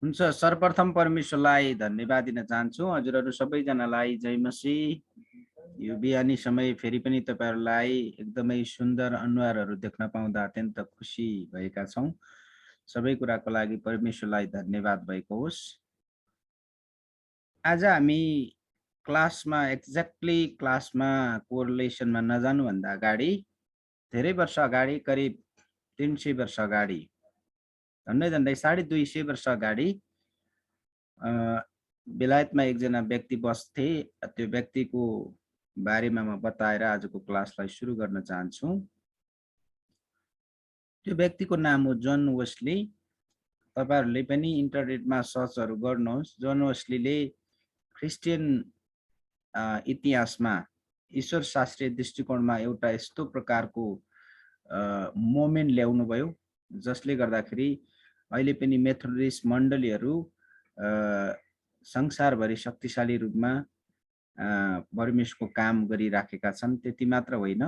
हुन्छ, सर्वप्रथम परमेश्वरलाई धन्यवाद दिन चाहन्छु। हजुरहरू सबैजनालाई जय मसीह। यो बिहानी समय फेरि पनि तपाईहरुलाई एकदमै सुन्दर अनुहारहरू देख्न पाउँदा अत्यन्त खुसी भएका छौं। सबै कुराको लागि परमेश्वरलाई धन्यवाद भएको होस्। आज हामी एक्ज्याक्टली क्लासमा कोरिलेसनमा नजानुभन्दा अगाडि धेरै वर्ष अगाडि करिब 300 वर्ष अगाडि झन्डै 250 वर्ष अगाडि बेलायतमा एकजना व्यक्ति बस्थे। त्यो व्यक्तिको बारेमा म बताएर आजको क्लासलाई सुरु गर्न चाहन्छु। त्यो व्यक्तिको नाम हो जन वेस्ली। तपाईहरुले पनि इन्टरनेटमा सर्चहरू गर्नुहोस्। जन वेस्लीले क्रिस्चियन इतिहासमा ईश्वर शास्त्रीय दृष्टिकोणमा एउटा यस्तो प्रकारको मोमेन्ट ल्याउनु भयो जसले गर्दाखेरि अहिले पनि मेथोडिस्ट मण्डलीहरू संसारभरि शक्तिशाली रूपमा परमेश्वरको काम गरिराखेका छन्। त्यति मात्र होइन,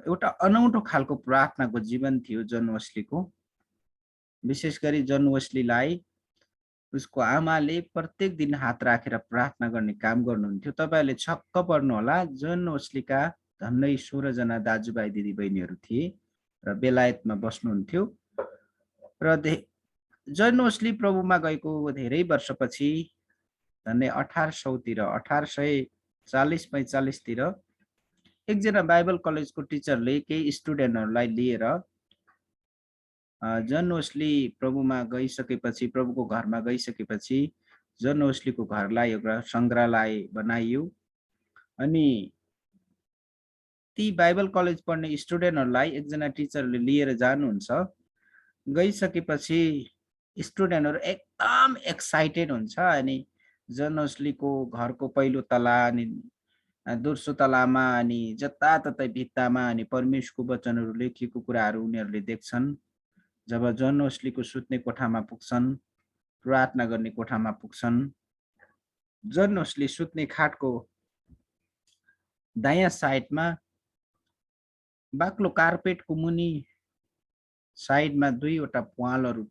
एउटा अनौठो खालको प्रार्थनाको जीवन थियो जन वेस्लीको। विशेष गरी जन वेस्लीलाई उसको आमाले प्रत्येक दिन हात राखेर प्रार्थना गर्ने काम गर्नुहुन्थ्यो। तपाईहरुले छक्क पर्नु होला, जन वेस्लीका झन्डै 16 जना दाजुभाइ दिदीबहिनीहरू थिए र बेलायतमा बस्नुहुन्थ्यो। र जन वेस्ली प्रभुमा गएको धेरै वर्षपछि झन्डै 1800 तिर 1840-45 तिर एकजना बाइबल कलेजको टिचरले केही स्टुडेन्टहरूलाई लिएर जन वेस्ली प्रभुमा गइसकेपछि, प्रभुको घरमा गइसकेपछि जन वेस्लीको घरलाई एउटा संग्रहालय बनाइयो। अनि ती बाइबल कलेज पढ्ने स्टुडेन्टहरूलाई एकजना टिचरले लिएर जानुहुन्छ। गइसकेपछि स्टुडेन्टहरू एकदम एक्साइटेड हुन्छ। अनि जन वेस्लीको घरको पहिलो तला अनि दोस्रो तलामा अनि जताततै भित्तामा अनि परमेश्वरको वचनहरू लेखिएको कुराहरू उनीहरूले देख्छन्। जब जन वेस्लीको सुत्ने कोठामा पुग्छन्, प्रार्थना गर्ने कोठामा पुग्छन्, जन वेस्ली सुत्ने खाटको दायाँ साइडमा बाक्लो कार्पेटको मुनि साइडमा दुईवटा प्वालहरू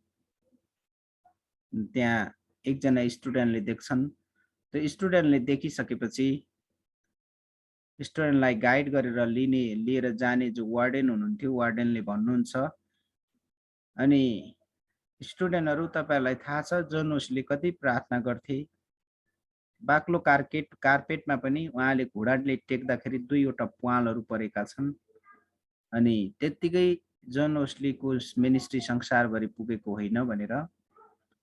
त्यहाँ एकजना स्टुडेन्टले देख्छन्। त्यो स्टुडेन्टले देखिसकेपछि स्टुडेन्टलाई गाइड गरेर लिएर जाने जो वार्डेन हुनुहुन्थ्यो, वार्डेनले भन्नुहुन्छ, अनि स्टुडेन्टहरू तपाईहरुलाई थाहा छ जन वेस्ली कति प्रार्थना गर्थे। बाक्लो कार्पेटमा पनि उहाँले घुँडाले टेक्दाखेरि दुईवटा प्वालहरू परेका छन्। अनि त्यत्तिकै जन वेस्लीको मिनिस्ट्री संसारभरि पुगेको होइन भनेर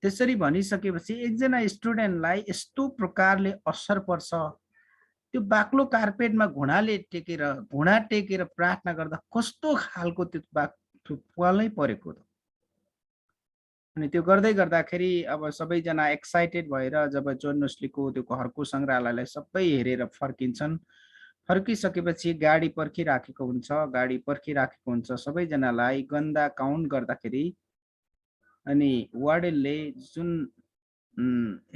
त्यसरी भनिसकेपछि एकजना स्टुडेन्टलाई यस्तो प्रकारले असर पर्छ। त्यो बाक्लो कार्पेटमा घुँडा टेकेर प्रार्थना गर्दा कस्तो खालको त्यो प्वालै परेको त। अनि त्यो गर्दै गर्दाखेरि अब सबैजना एक्साइटेड भएर जब जन वेस्लीको त्यो घरको संग्रहालयलाई सबै हेरेर फर्किन्छन्। फर्किसकेपछि गाडी पर्खिराखेको हुन्छ। सबैजनालाई गन्दा काउन्ट गर्दाखेरि अनि वार्डेनले जुन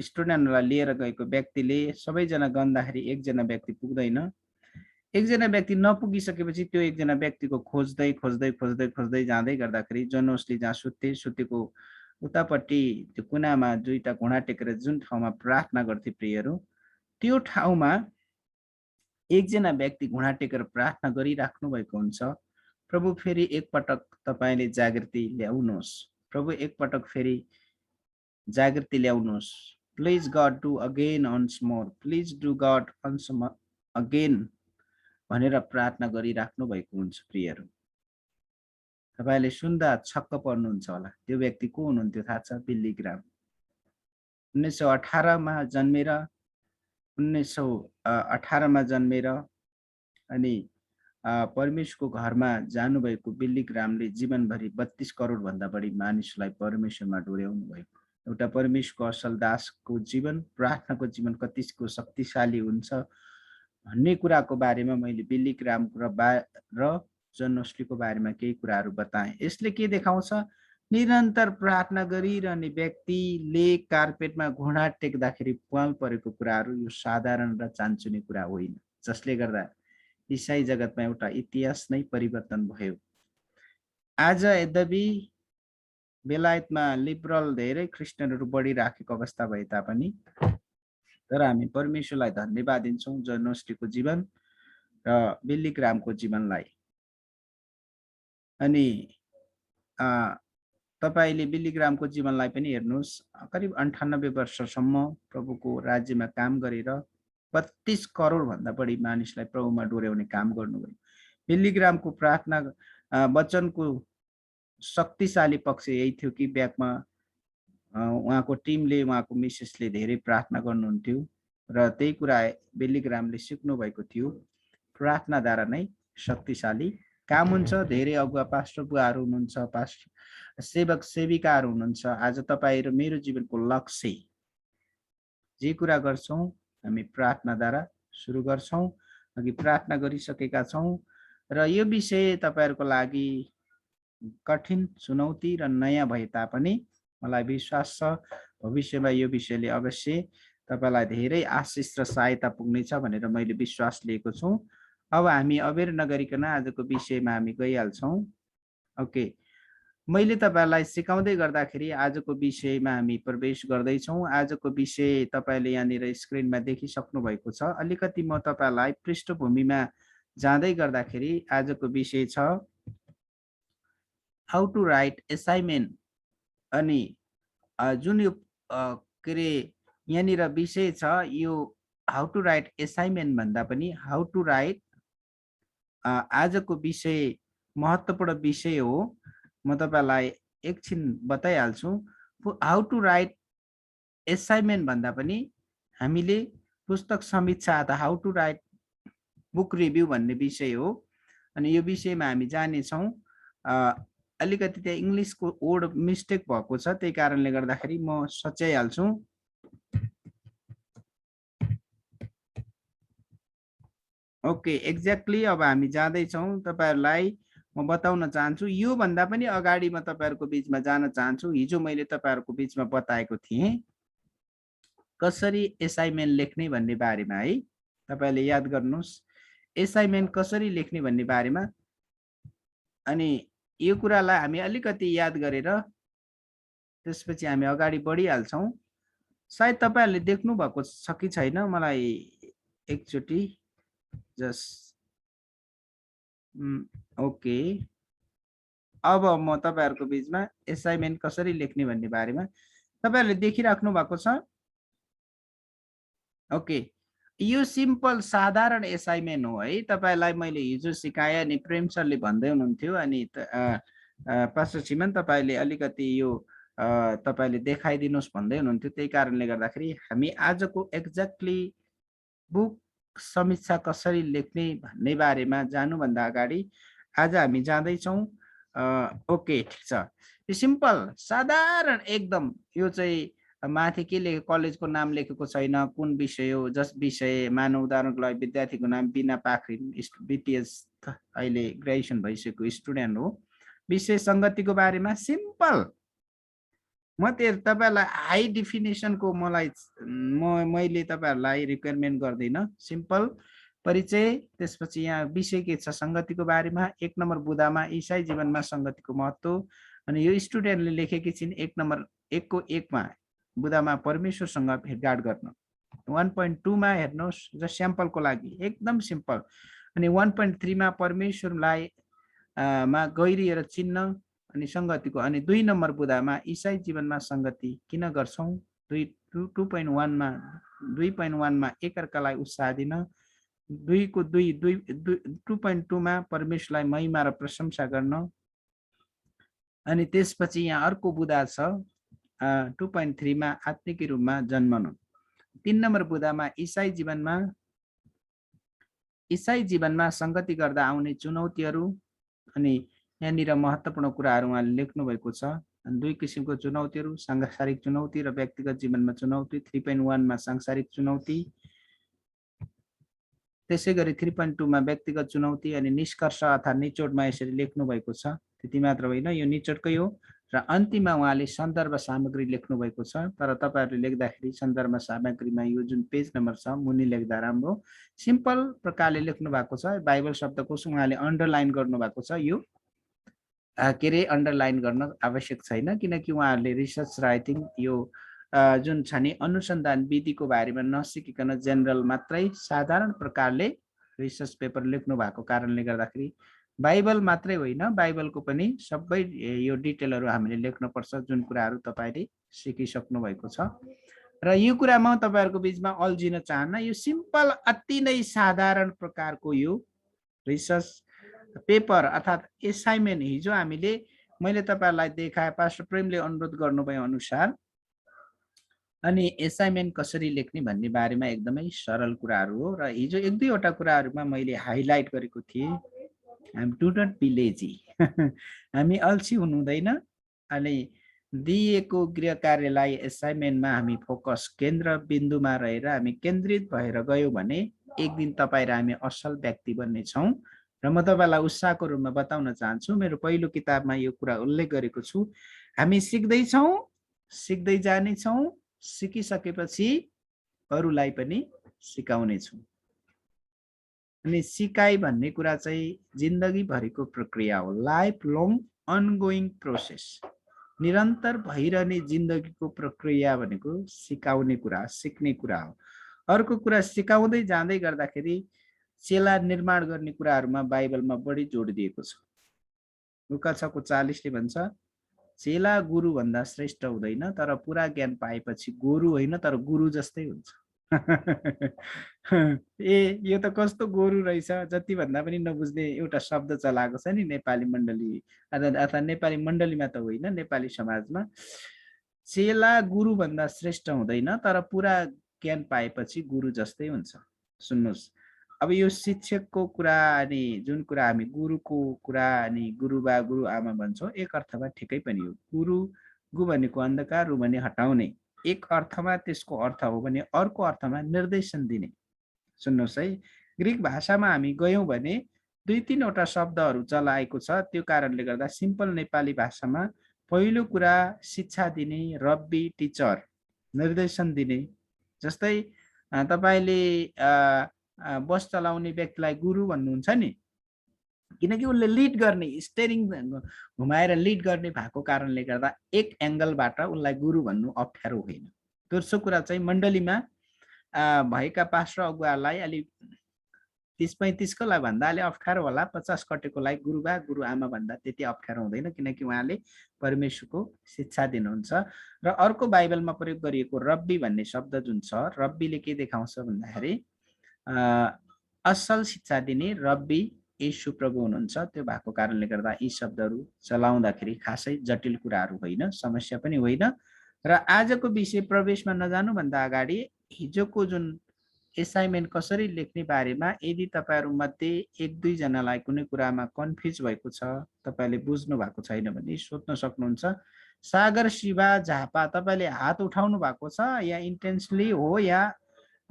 स्टुडेन्टलाई लिएर गएको व्यक्तिले सबैजना गन्दाखेरि एकजना व्यक्ति पुग्दैन। एकजना व्यक्ति नपुगिसकेपछि त्यो एकजना व्यक्तिको खोज्दै जाँदै गर्दाखेरि जन वेस्ली जहाँ सुतेको उतापट्टि त्यो कुनामा दुईटा घुँडा टेकेर जुन ठाउँमा प्रार्थना गर्थे प्रियहरू, त्यो ठाउँमा एकजना व्यक्ति घुँडा टेकेर प्रार्थना गरिराख्नु भएको हुन्छ। प्रभु फेरि एकपटक तपाईले जागृति ल्याउनुहोस्। प्रभु एकपटक फेरि जागृति ल्याउनुहोस्। Please God do again once more, please do God once again भनेर प्रार्थना गरिराख्नु भएको हुन्छ प्रियहरू। तपाईले सुन्दा छक्क पर्नुहुन्छ होला। त्यो व्यक्ति को हुनुहुन्थ्यो थाहा छ? बिल्ली ग्राम। 1918 मा जन्मेर 1918 मा जन्मेर अनि परमेश्वरको घरमा जानुभएको बिल्ली ग्रामले जीवनभरि 32 करोड भन्दा बढी मानिसलाई परमेश्वरमा डोर्याउनु भयो। एउटा परमेश्वरको असल दासको जीवन, प्रार्थनाको जीवन कतिको शक्तिशाली हुन्छ भन्ने कुराको बारेमा मैले बिल्ली ग्राम र जन वेस्लीको बारेमा केही कुराहरू बताएँ। यसले के देखाउँछ? निरन्तर प्रार्थना गरिरहने व्यक्तिले कार्पेटमा घुँडा टेक्दाखेरि प्वाल परेको कुराहरू यो साधारण र चान्चुने कुरा होइन, जसले गर्दा इसाई जगतमा एउटा इतिहास नै परिवर्तन भयो। आज यद्यपि बेलायतमा लिबरल धेरै क्रिस्चियनहरू बढिराखेको अवस्था भए तापनि तर हामी परमेश्वरलाई धन्यवाद दिन्छौँ जोन ओस्टीको जीवन र बिल्ली ग्रामको जीवनलाई। अनि तपाईले बिल्ली ग्रामको जीवनलाई पनि हेर्नुहोस्, करिब 98 वर्षसम्म प्रभुको राज्यमा काम गरेर 32 करोड भन्दा बढी मानिसलाई प्रभुमा डोर्याउने काम गर्नुभयो। बिल्ली ग्रामको प्रार्थना वचनको शक्तिशाली पक्ष यही थियो कि ब्याकमा उहाँको टिमले, उहाँको मिसेसले धेरै प्रार्थना गर्नुहुन्थ्यो र त्यही कुरा बिल्ली ग्रामले सिक्नु भएको थियो। प्रार्थनाद्वारा नै शक्तिशाली काम हुन्छ। धेरै अगुवा पास्टर बुवाहरू हुनुहुन्छ, पास्टर सेवक सेविकाहरू हुनुहुन्छ। आज तपाईँ र मेरो जीवनको लक्ष्य जे कुरा गर्छौँ हामी प्रार्थनाद्वारा सुरु गर्छौँ। अघि प्रार्थना गरिसकेका छौँ र यो विषय तपाईहरुको लागि कठिन चुनौती र नयाँ भए तापनि मलाई विश्वास छ भविष्यमा यो विषयले अवश्य तपाईलाई धेरै आशिष र सहायता पुग्नेछ भनेर मैले विश्वास लिएको छु। अब हामी अबेर नगरिकन आजको विषयमा हामी गइहाल्छौँ। ओके, मैले तपाईलाई सिकाउँदै गर्दाखेरि आजको विषयमा हामी प्रवेश गर्दैछौँ। आजको विषय तपाईले यहाँनिर स्क्रिनमा देखिसक्नु भएको छ। अलिकति म तपाईलाई पृष्ठभूमिमा जाँदै गर्दाखेरि आजको विषय छ हाउ टु राइट असाइनमेन्ट। अनि जुन यो के रे यहाँनिर विषय छ यो हाउ टु राइट असाइनमेन्ट भन्दा पनि हाउ टु राइट आजको विषय महत्त्वपूर्ण विषय हो। म तपाईलाई एकछिन बताइहाल्छु। हाउ टु राइट असाइनमेन्ट भन्दा पनि हामीले पुस्तक समीक्षा अथवा how to write book review भन्ने विषय हो। अनि यो विषयमा हामी जानेछौँ। अलिकति त्यहाँ इङ्ग्लिसको वर्ड मिस्टेक भएको छ, त्यही कारणले गर्दाखेरि म सच्याइहाल्छु। ओके, एक्ज्याक्टली अब हामी जाँदैछौँ। तपाईहरुलाई म बताउन चाहन्छु। यो भन्दा पनि अगाडि म तपाईहरुको बीचमा जान चाहन्छु। हिजो मैले तपाईहरुको बीचमा बताएको थिएँ कसरी असाइनमेन्ट लेख्ने भन्ने बारेमा है। तपाईले याद गर्नुहोस् असाइनमेन्ट कसरी लेख्ने भन्ने बारेमा। अनि यो कुरालाई हामी अलिकति याद गरेर त्यसपछि हामी अगाडि बढिहाल्छौँ। सायद तपाईहरुले देख्नु भएको छ कि छैन, मलाई एकचोटि जस्ट ओके। अब म तपाईहरुको बीचमा असाइनमेन्ट कसरी लेख्ने भन्ने बारेमा तपाईहरुले देखिराख्नु भएको छ। ओके, यो सिम्पल साधारण असाइनमेन्ट हो है। तपाईलाई मैले हिजो सिकाएँ अनि प्रेम सरले भन्दै हुनुहुन्थ्यो। अनि पास्टर श्रीमान तपाईले अलिकति यो तपाईले देखाइदिनुहोस् भन्दै हुनुहुन्थ्यो। त्यही कारणले गर्दाखेरि हामी आजको एक्ज्याक्टली बुक समीक्षा कसरी लेख्ने भन्ने बारेमा जानुभन्दा अगाडि आज हामी जाँदैछौँ। ओके, ठिक छ। यो सिम्पल साधारण एकदम, यो चाहिँ माथि के लेखेको कलेजको नाम लेखेको छैन, कुन विषय हो, जस विषय मानव उदाहरणको लागि विद्यार्थीको नाम बिना पाखरिन बिटिएस अहिले ग्रेजुएसन भइसकेको स्टुडेन्ट हो। विषय संगतिको बारेमा सिम्पल। म तपाईहरुलाई हाई डिफिनेसनको मैले तपाईहरुलाई रिक्वायरमेन्ट गर्दिन। सिम्पल परिचय, त्यसपछि यहाँ विषय के छ संगतिको बारेमा, 1 नम्बर बुदामा ईसाई जीवनमा संगतिको महत्त्व। अनि यो स्टुडेन्टले लेखेकी छिन् 1 नम्बर 1 को 1 मा बुदामा परमेश्वरसँग भेटघाट गर्न। 1.2 मा हेर्नुहोस् ज स्याम्पलको लागि एकदम सिम्पल। अनि 1.3 मा परमेश्वरलाई मा गहिरिएर चिन्न अनि संगतिको। अनि 2 नम्बर बुदामा ईसाई जीवनमा संगति किन गर्छौं। 2.1 मा 2.1 मा एकअर्कालाई उत्साह दिन। 2.2 मा परमेश्वरलाई महिमा र प्रशंसा गर्न। अनि त्यसपछि यहाँ अर्को बुदा छ 2.3 मा आत्मिक रूपमा जन्मनु। 3 नम्बर बुदामा ईसाई जीवनमा संगति गर्दा आउने चुनौतीहरू। अनि यहाँनिर महत्त्वपूर्ण कुराहरू उहाँले लेख्नु भएको छ। 2 किसिमको चुनौतीहरू, सांसारिक चुनौती र व्यक्तिगत जीवनमा चुनौती। 3.1 मा सांसारिक चुनौती, त्यसै गरी 3.2 मा व्यक्तिगत चुनौती। अनि निष्कर्ष अथवा निचोडमा यसरी लेख्नु भएको छ। त्यति मात्र होइन, यो निचोडकै हो। र अन्तिममा उहाँले सन्दर्भ सामग्री लेख्नु भएको छ। तर तपाईहरुले लेख्दाखेरि सन्दर्भ सामग्रीमा यो जुन पेज नम्बर छ मुनि लेख्दा राम्रो। सिम्पल प्रकारले लेख्नु भएको छ। बाइबल शब्दकोश उहाँले अन्डरलाइन गर्नु भएको छ। यो के अरे अन्डरलाइन गर्न आवश्यक छैन, किनकि उहाँहरूले रिसर्च राइटिङ यो जुन छ नि अनुसन्धान विधिको बारेमा नसिकिकन जेनरल मात्रै साधारण प्रकारले रिसर्च पेपर लेख्नु भएको कारणले गर्दाखेरि बाइबल मात्रै होइन, बाइबलको पनि सबै यो डिटेलहरू हामीले लेख्नुपर्छ, जुन कुराहरू तपाईँले सिकिसक्नु भएको छ। र यो कुरा म तपाईँहरूको बिचमा अल्झिन चाहन्न। यो सिम्पल अति नै साधारण प्रकारको यो रिसर्च पेपर अर्थात् एसाइनमेन्ट हिजो हामीले मैले तपाईँहरूलाई देखाए पास्टर प्रेमले अनुरोध गर्नुभए अनुसार, अनि एसाइनमेन्ट कसरी लेख्ने भन्ने बारेमा एकदमै सरल कुराहरू हो। र हिजो एक दुईवटा कुराहरूमा मैले हाइलाइट गरेको थिएँ। हामी डु नट बी लेजी हामी अल्छी हुनु हुँदैन। अनि दिएको गृह कार्यलाई एसाइनमेन्टमा हामी फोकस केन्द्रबिन्दुमा रहेर हामी केन्द्रित भएर गयौँ भने एक दिन तपाईँ र हामी असल व्यक्ति बन्नेछौँ। र म तपाईँलाई उत्साहको रूपमा बताउन चाहन्छु, मेरो पहिलो किताबमा यो कुरा उल्लेख गरेको छु, हामी सिक्दैछौँ, सिक्दै जानेछौँ, सिकिसकेपछि अरूलाई पनि सिकाउनेछौँ। अनि सिकाइ भन्ने कुरा चाहिँ जिन्दगीभरिको प्रक्रिया हो, लाइफ लङ अनगोइङ प्रोसेस, निरन्तर भइरहने जिन्दगीको प्रक्रिया भनेको सिकाउने कुरा, सिक्ने कुरा हो। अर्को कुरा, सिकाउँदै जाँदै गर्दाखेरि चेला निर्माण गर्ने कुराहरूमा बाइबलमा बढी जोड दिएको छ। लुका 6:40ले भन्छ, चेला गुरु भन्दा श्रेष्ठ हुँदैन, तर पुरा ज्ञान पाएपछि गुरु होइन तर गुरु जस्तै हुन्छ। ए यो त कस्तो गोरु रहेछ, जति भन्दा पनि नबुझ्ने एउटा शब्द चलाएको छ नि नेपाली मण्डली अथवा नेपाली मण्डलीमा त होइन, नेपाली समाजमा। चेला गुरु भन्दा श्रेष्ठ हुँदैन, तर पुरा ज्ञान पाएपछि गुरु जस्तै हुन्छ। सुन्नुहोस्, अब यो शिक्षकको कुरा अनि जुन कुरा हामी गुरुको कुरा अनि गुरुबा गुरु आमा भन्छौँ, एक अर्थमा ठिकै पनि हो। गुरु गु भनेको अन्धकार, रु भने हटाउने, एक अर्थमा त्यसको अर्थ हो भने अर्को अर्थमा निर्देशन दिने। सुन्नुहोस् है, ग्रिक भाषामा हामी गयौँ भने दुई तीनवटा शब्दहरू चलाएको छ। त्यो कारणले गर्दा सिम्पल नेपाली भाषामा पहिलो कुरा शिक्षा दिने, रब्बी टिचर, निर्देशन दिने। जस्तै तपाईँले बस चलाउने व्यक्तिलाई गुरु भन्नुहुन्छ नि, किनकि उसले लिड गर्ने, स्टेरिङ घुमाएर लिड गर्ने भएको कारणले गर्दा एक एङ्गलबाट उसलाई गुरु भन्नु अप्ठ्यारो होइन। दोस्रो कुरा चाहिँ मण्डलीमा भएका पास्टर अगुवालाई अलि 30-35 लाई भन्दा अलि अप्ठ्यारो होला, 50 कटेकोलाई गुरुबा गुरु आमा भन्दा त्यति अप्ठ्यारो हुँदैन, किनकि उहाँले परमेश्वरको शिक्षा दिनुहुन्छ। र अर्को बाइबलमा प्रयोग गरिएको रब्बी भन्ने शब्द जुन छ, रब्बीले के देखाउँछ भन्दाखेरि असल शिक्षा दिने रब्बी येशू प्रभु हुनुहुन्छ। त्यो भएको कारणले गर्दा यी शब्दहरू चलाउँदाखेरि खासै जटिल कुराहरू होइन, समस्या पनि होइन। र आजको विषय प्रवेशमा नजानुभन्दा अगाडि हिजोको जुन एसाइनमेन्ट कसरी लेख्ने बारेमा यदि तपाईँहरूमध्ये एक दुईजनालाई कुनै कुरामा कन्फ्युज भएको छ, तपाईँले बुझ्नु भएको छैन भने सोध्न सक्नुहुन्छ। सागर शिवा झापा, तपाईँले हात उठाउनु भएको छ या इन्टेन्सली हो या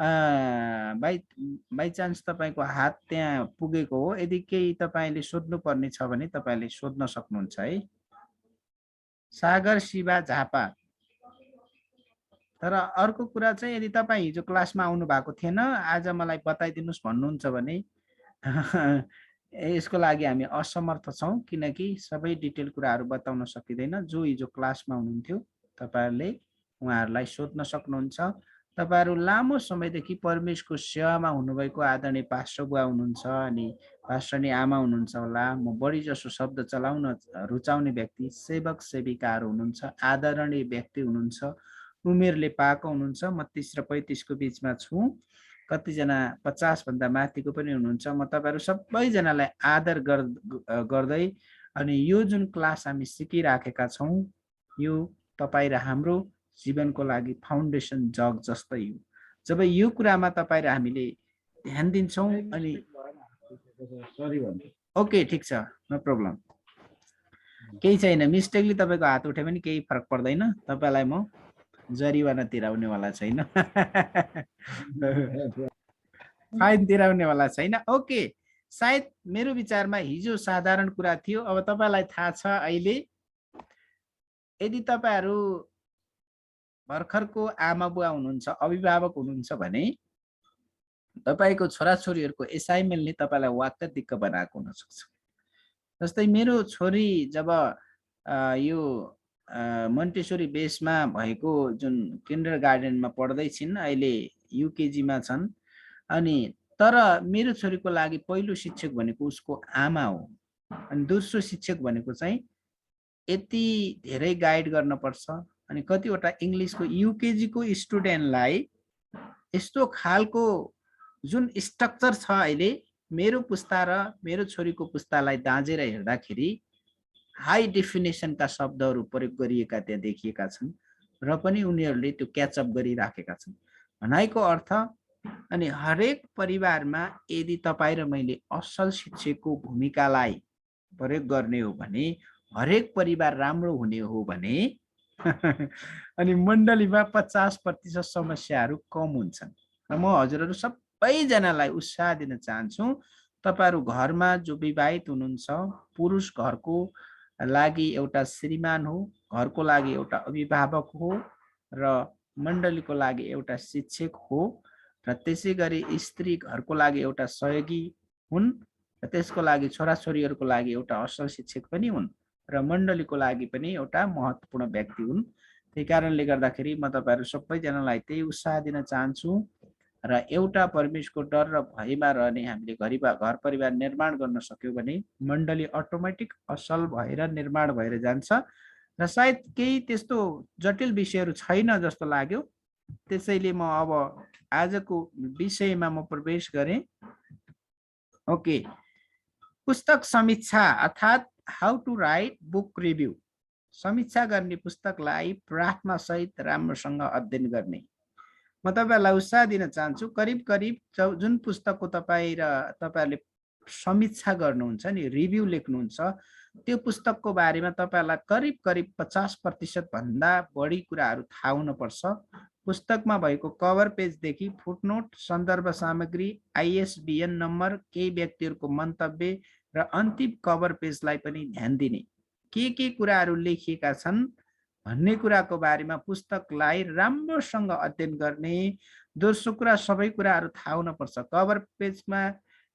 बाई चान्स तपाईँको हात त्यहाँ पुगेको हो? यदि केही तपाईँले सोध्नुपर्ने छ भने तपाईँले सोध्न सक्नुहुन्छ है। सागर शिवा झापा। तर अर्को कुरा चाहिँ, यदि तपाईँ हिजो क्लासमा आउनु भएको थिएन, आज मलाई बताइदिनुहोस् भन्नुहुन्छ भने यसको लागि हामी असमर्थ छौँ, किनकि सबै डिटेल कुराहरू बताउन सकिँदैन। जो हिजो क्लासमा हुनुहुन्थ्यो तपाईँहरूले उहाँहरूलाई सोध्न सक्नुहुन्छ। तपाईँहरू लामो समयदेखि परमेश्वरको सेवामा हुनुभएको आदरणीय पास्टर बुवा हुनुहुन्छ अनि पास्टरनी आमा हुनुहुन्छ होला, म बढी जसो शब्द चलाउन रुचाउने व्यक्ति सेवक सेविकाहरू हुनुहुन्छ, आदरणीय व्यक्ति हुनुहुन्छ, उमेरले पाएको हुनुहुन्छ। म 30 र 35 को बिचमा छु, कतिजना 50 भन्दा माथिको पनि हुनुहुन्छ। म तपाईँहरू सबैजनालाई आदर गर्दै अनि यो जुन क्लास हामी सिकिराखेका छौँ, यो तपाईँ र हाम्रो जीवनको लागि फाउन्डेसन जग जस्तै हो। जब यो कुरामा तपाईँ र हामीले ध्यान दिन्छौँ अनि ओके ठिक छ, नो प्रब्लम, केही छैन, मिस्टेकली तपाईँको हात उठ्यो भने केही फरक पर्दैन, तपाईँलाई म जरिवाना तिराउनेवाला छैन, फाइन तिराउनेवाला छैन। ओके, सायद मेरो विचारमा हिजो साधारण कुरा थियो। अब तपाईँलाई थाहा छ अहिले यदि तपाईँहरू भर्खरको आमा बुवा हुनुहुन्छ, अभिभावक हुनुहुन्छ भने तपाईँको छोराछोरीहरूको एसाइनमेन्टले तपाईँलाई वाक्क दिक्क बनाएको हुनसक्छ। जस्तै मेरो छोरी जब यो मोन्टेसोरी बेसमा भएको जुन किन्डरगार्टनमा पढ्दै छिन्, अहिले युकेजीमा छन्। अनि तर मेरो छोरीको लागि पहिलो शिक्षक भनेको उसको आमा हो। अनि दोस्रो शिक्षक भनेको चाहिँ यति धेरै गाइड गर्नुपर्छ। अनि कतिवटा इङ्ग्लिसको युकेजीको स्टुडेन्टलाई यस्तो खालको जुन स्ट्रक्चर छ अहिले मेरो पुस्ता र मेरो छोरीको पुस्तालाई दाँजेर हेर्दाखेरि हाई डेफिनेसनका शब्दहरू प्रयोग गरिएका त्यहाँ देखिएका छन् र पनि उनीहरूले त्यो क्याचअप गरिराखेका छन्। भनाइको अर्थ अनि हरेक परिवारमा यदि तपाईँ र मैले असल शिक्षकको भूमिकालाई प्रयोग गर्ने हो भने हरेक परिवार राम्रो हुने हो भने अनि मण्डलीमा 50% समस्याहरू कम हुन्छन्। र म हजुरहरू सबैजनालाई उत्साह दिन चाहन्छु, तपाईहरु घरमा जो विवाहित हुनुहुन्छ, पुरुष घरको लागि एउटा श्रीमान हो, घरको लागि एउटा अभिभावक हो र मण्डलीको लागि एउटा शिक्षक हो र त्यसै गरी स्त्री घरको लागि एउटा सहयोगी हुन् र त्यसको लागि छोराछोरीहरूको लागि एउटा असल शिक्षक पनि हुन् र मण्डलीको लागि पनि एउटा महत्त्वपूर्ण व्यक्ति हुन्। त्यही कारणले गर्दाखेरि म तपाईहरु सबैजनालाई त्यही उत्साह दिन चाहन्छु र एउटा परमेश्वरको डर र भयमा रहने हामीले घर परिवार निर्माण गर्न सक्यौं भने मण्डली अटोमेटिक असल भएर निर्माण भएर जान्छ र सायद केही त्यस्तो जटिल विषयहरू छैन जस्तो लाग्यो। त्यसैले म अब आजको विषयमा म प्रवेश गरेँ। ओके, पुस्तक समीक्षा अर्थात् how to write book review. समीक्षा गर्ने पुस्तकलाई प्रार्थना सहित राम्रोसँग अध्ययन गर्ने। म तपाईहरुलाई उत्साह दिन चाहन्छु, करिब जुन पुस्तकको तपाईहरुले समीक्षा गर्नुहुन्छ नि, रिभ्यू लेख्नुहुन्छ, त्यो पुस्तकको बारेमा तपाईहरुलाई करिब 50% भन्दा बढी कुराहरू थाहा हुनुपर्छ। पुस्तकमा भएको कभर पेजदेखि फुटनोट, सन्दर्भ सामग्री, आइएसबीएन नम्बर, केही व्यक्तिहरूको मन्तव्य र अन्तिम कभर पेजलाई पनि ध्यान दिने। के कुराहरू लेखिएका छन् भन्ने कुराको बारेमा पुस्तकलाई राम्रोसँग अध्ययन गर्ने। दोस्रो कुरा, सबै कुराहरू थाहा हुनुपर्छ। कभर पेजमा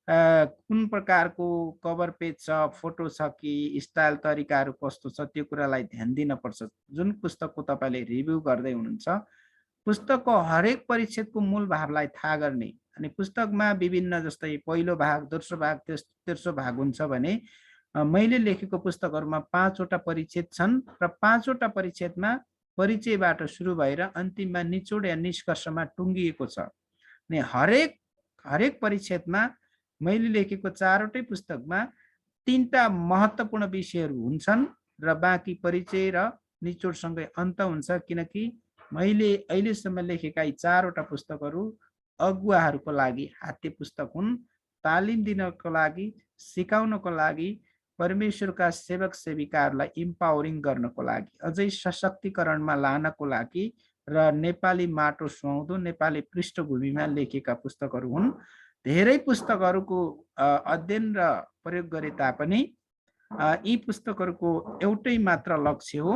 कुन प्रकारको कभर पेज छ, फोटो छ कि स्टाइल तरिकाहरू कस्तो छ, त्यो कुरालाई ध्यान दिनुपर्छ जुन पुस्तकको तपाईले रिभ्यू गर्दै हुनुहुन्छ। पुस्तकको हरेक परिच्छेदको मूल भावलाई थाहा गर्ने। अनि पुस्तकमा विभिन्न जस्तै पहिलो भाग, दोस्रो भाग, तेस्रो भाग हुन्छ भने मैले लेखेको पुस्तकहरुमा 5 वटा परिच्छेद छन् र 5 वटा परिच्छेदमा परिचयबाट सुरु भएर अन्तिममा निचोड या निष्कर्षमा टुङ्गिएको छ। अनि हरेक परिच्छेदमा मैले लेखेको 4 वटै पुस्तकमा 3टा महत्त्वपूर्ण विषयहरू हुन्छन् र बाँकी परिचय र निचोडसँगै अन्त हुन्छ, किनकि मैले अहिलेसम्म लेखेका यी 4 वटा पुस्तकहरू अगुवाहरूको लागि हाते पुस्तक हुन्, तालिम दिनको लागि, सिकाउनको लागि, परमेश्वरका सेवक सेविकाहरूलाई इम्पावरिङ गर्नको लागि, अझै सशक्तिकरणमा लानको लागि र नेपाली माटो सुहाउँदो नेपाली पृष्ठभूमिमा लेखेका पुस्तकहरू हुन्। धेरै पुस्तकहरूको अध्ययन र प्रयोग गरे तापनि यी पुस्तकहरूको एउटै मात्र लक्ष्य हो,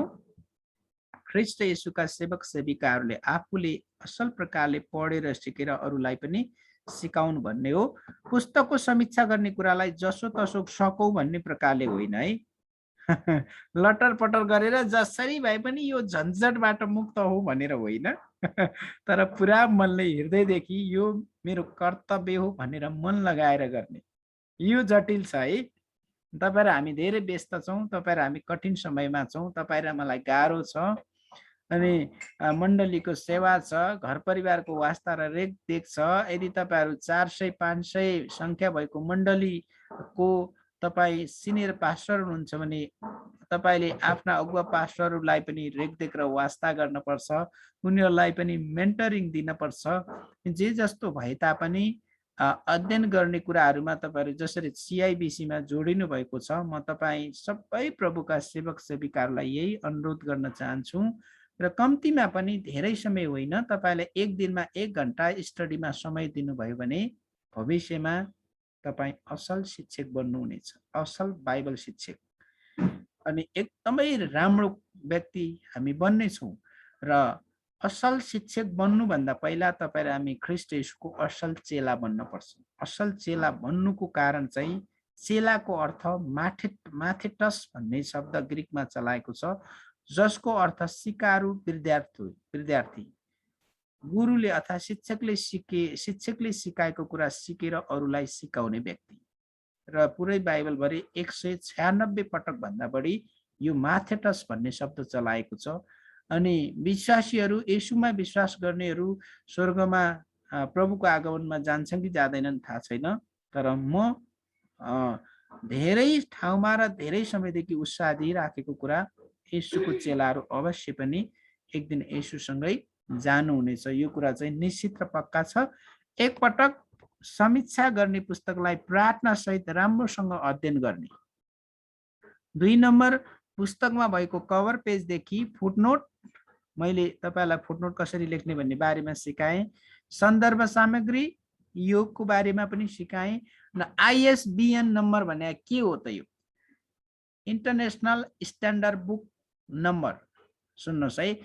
ख्रीष्ट येशूका सेवक सेविकाहरूले आफूले असल प्रकारले पढेर सिकेर अरूलाई पनि सिकाउनु भन्ने हो। पुस्तकको समीक्षा गर्ने कुरालाई जसो तसो सकौं भन्ने प्रकारले होइन है। लटर पटर गरेर जसरी भए पनि यो झन्झटबाट मुक्त हो भनेर होइन, तर पुरा मनले हृदयदेखि यो मेरो कर्तव्य हो भनेर मन लगाएर गर्ने। यो जटिल छ है। तपाईहरु हामी धेरै व्यस्त छौं, तपाईहरु हामी कठिन समयमा छौं, तपाईहरु मलाई गाह्रो छ। अनि मण्डलीको सेवा छ, घर परिवारको वास्ता र रेखदेख छ। यदि तपाईहरु 400-500 संख्या भएको मण्डलीको तपाई सिनियर पास्टर हुनुहुन्छ भने तपाईले आफ्ना अगुवा पास्टरहरूलाई पनि रेखदेख र वास्ता गर्नुपर्छ, उनीहरूलाई पनि मेन्टरिङ दिनुपर्छ। जे जस्तो भए तापनि अध्ययन गर्ने कुराहरूमा तपाईहरु जसरी सीआईबीसीमा जोडिनु भएको छ, म तपाई सबै प्रभुका सेवक सेविकाहरूलाई यही अनुरोध गर्न चाहन्छु र कम्तीमा पनि धेरै समय होइन, तपाईले एक दिनमा 1 घण्टा स्टडीमा समय दिनुभयो भने भविष्यमा तपाई असल शिक्षक बन्नुहुनेछ, असल बाइबल शिक्षक। अनि एकदमै राम्रो व्यक्ति हामी बन्ने छौं र असल शिक्षक बन्नुभन्दा पहिला तपाईहरु हामी ख्रीष्ट येशूको असल चेला बन्न पर्छ। असल चेला बन्नुको कारण चाहिँ चेलाको अर्थ माथेटस भन्ने शब्द ग्रीकमा चलाएको छ, जसको अर्थ सिकारु विद्यार्थी। गुरुले अर्थात् शिक्षकले सिकाएको कुरा सिकेर अरूलाई सिकाउने व्यक्ति। र पुरै बाइबलभरि 196 पटक भन्दा बढी यो माथेटस भन्ने शब्द चलाएको छ। अनि विश्वासीहरू, येशूमा विश्वास गर्नेहरू स्वर्गमा प्रभुको आगमनमा जान्छन् कि जाँदैनन् थाहा छैन, तर म धेरै ठाउँमा र धेरै समयदेखि उत्साह दिइराखेको कुरा, येशूको चेलाहरू अवश्य पनि एक दिन येशूसँगै जानुहुनेछ। यो कुरा चाहिँ निश्चित र पक्का छ। एकपटक समीक्षा गर्ने पुस्तकलाई प्रार्थना सहित राम्रोसँग अध्ययन गर्ने। 2 नम्बर, पुस्तकमा भएको कभर पेजदेखि फुटनोट, मैले तपाईलाई फुटनोट कसरी लेख्ने भन्ने बारेमा सिकाएँ। सन्दर्भ सामग्री, योगको बारेमा पनि सिकाएँ। र ISBN नम्बर भने के हो त? यो इन्टरनेसनल स्ट्यान्डर्ड बुक नम्बर। सुन्नुहोस् है,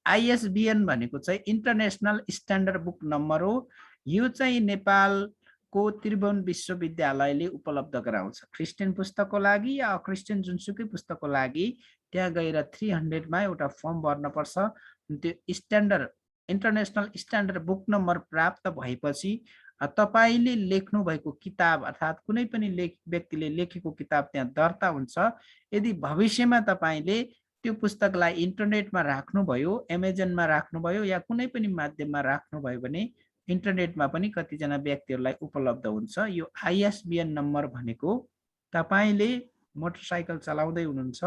ISBN भनेको चाहिँ इन्टरनेसनल स्ट्यान्डर्ड बुक नम्बर हो। यो चाहिँ नेपालको त्रिभुवन विश्वविद्यालयले उपलब्ध गराउँछ। क्रिस्चियन पुस्तकको लागि या अक्रिस्चियन जुनसुकै पुस्तकको लागि त्यहाँ गएर 300 मा एउटा फर्म भर्नुपर्छ। त्यो इन्टरनेसनल स्ट्यान्डर्ड बुक नम्बर प्राप्त भएपछि तपाईले लेख्नु भएको किताब अर्थात् कुनै पनि व्यक्तिले लेखेको किताब त्यहाँ दर्ता हुन्छ। यदि भविष्यमा तपाईले त्यो पुस्तकलाई इन्टरनेटमा राख्नुभयो, एमाजोनमा राख्नुभयो या कुनै पनि माध्यममा राख्नुभयो भने इन्टरनेटमा पनि कतिजना व्यक्तिहरूलाई उपलब्ध हुन्छ। यो ISBN नम्बर भनेको तपाईले मोटरसाइकल चलाउँदै हुनुहुन्छ,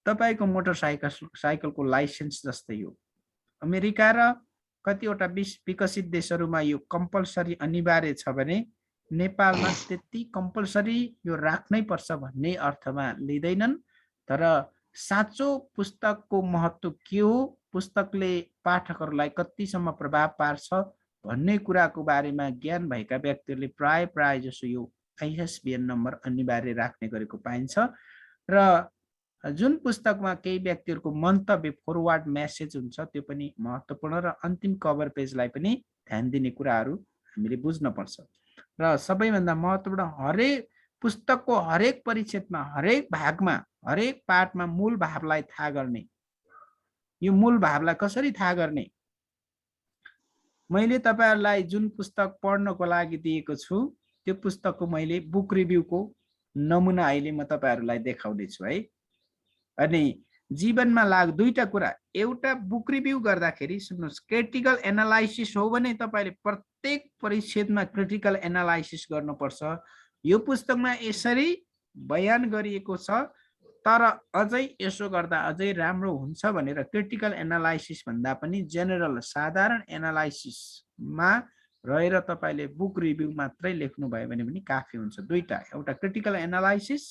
तपाईको मोटरसाइकलको लाइसेन्स जस्तै हो। अमेरिका र कतिवटा विकसित देशहरूमा यो कम्पलसरी अनिवार्य छ भने नेपालमा त्यति कम्पलसरी यो राख्नै पर्छ भन्ने अर्थमा लिँदैनन्। तर साँचो पुस्तकको महत्त्व के हो, पुस्तकले पाठकहरूलाई कतिसम्म प्रभाव पार्छ भन्ने कुराको बारेमा ज्ञान भएका व्यक्तिहरूले प्राय जसो यो ISBN नम्बर अनिवार्य राख्ने गरेको पाइन्छ। र जुन पुस्तकमा केही व्यक्तिहरूको मन्तव्य फरवर्ड मेसेज हुन्छ त्यो पनि महत्त्वपूर्ण, र अन्तिम कभर पेजलाई पनि ध्यान दिने कुराहरू हामीले बुझ्न पर्छ। र सबैभन्दा महत्त्वपूर्ण, हरेक पुस्तकको हरेक परिच्छेदमा, हरेक भागमा, हरेक पाठमा मूल भावलाई थाहा गर्ने। यो मूल भावलाई कसरी थाहा गर्ने? मैले तपाईहरुलाई जुन पुस्तक पढ्नको लागि दिएको छु त्यो पुस्तकको मैले बुक रिभ्यूको नमुना अहिले म तपाईहरुलाई देखाउँदै छु है। अनि जीवनमा दुईटा कुरा, एउटा बुक रिभ्यू गर्दाखेरि सुन्नुस्, क्रिटिकल एनालाइसिस हो भने तपाईले प्रत्येक परिच्छेदमा क्रिटिकल एनालाइसिस गर्नुपर्छ। यो पुस्तकमा यसरी बयान गरिएको छ तर अझै यसो गर्दा अझै राम्रो हुन्छ भनेर क्रिटिकल एनालाइसिस भन्दा पनि जेनरल साधारण एनालाइसिसमा रहेर तपाईले बुक रिभ्यू मात्रै लेख्नु भयो भने पनि काफी हुन्छ। दुईटा, एउटा क्रिटिकल एनालाइसिस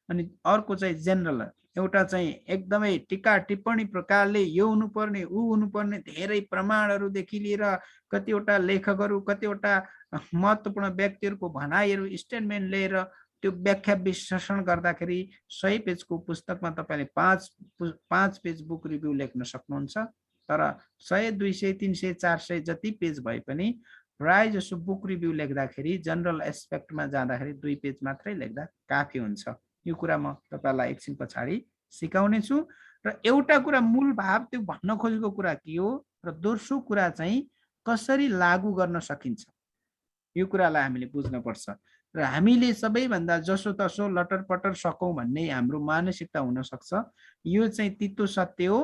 अनि अर्को चाहिँ जेनरल। एउटा चाहिँ एकदमै टीका टिप्पणी प्रकारले यो हुनुपर्ने उ हुनुपर्ने धेरै प्रमाणहरुदेखि लिएर कतिवटा लेखकहरु कतिवटा महत्त्वपूर्ण व्यक्तिहरुको भनाइहरु स्टेटमेन्ट लिएर त्यो व्याख्या विश्लेषण गर्दाखेरि 100 पेजको पुस्तकमा तपाईले 5 पेज बुक रिभ्यू लेख्न सक्नुहुन्छ। तर 100 200 300 400 जति पेज भए पनि प्राय जसो बुक रिभ्यू लेख्दाखेरि जनरल एस्पेक्टमा जाँदाखेरि 2 पेज मात्रै लेख्दा काफी हुन्छ। यो कुरा म तपाईलाई एकछिन पछाडी सिकाउने छु। र एउटा कुरा मूल भाव त्यो भन्न खोजेको कुरा के हो र दोस्रो कुरा चाहिँ कसरी लागू गर्न सकिन्छ, यो कुरालाई हामीले बुझ्न पर्छ। र हामीले सबैभन्दा जसो तसो लटरपटर सकौं भन्ने हाम्रो मानसिकता हुन सक्छ। यो चाहिँ तितो सत्य हो।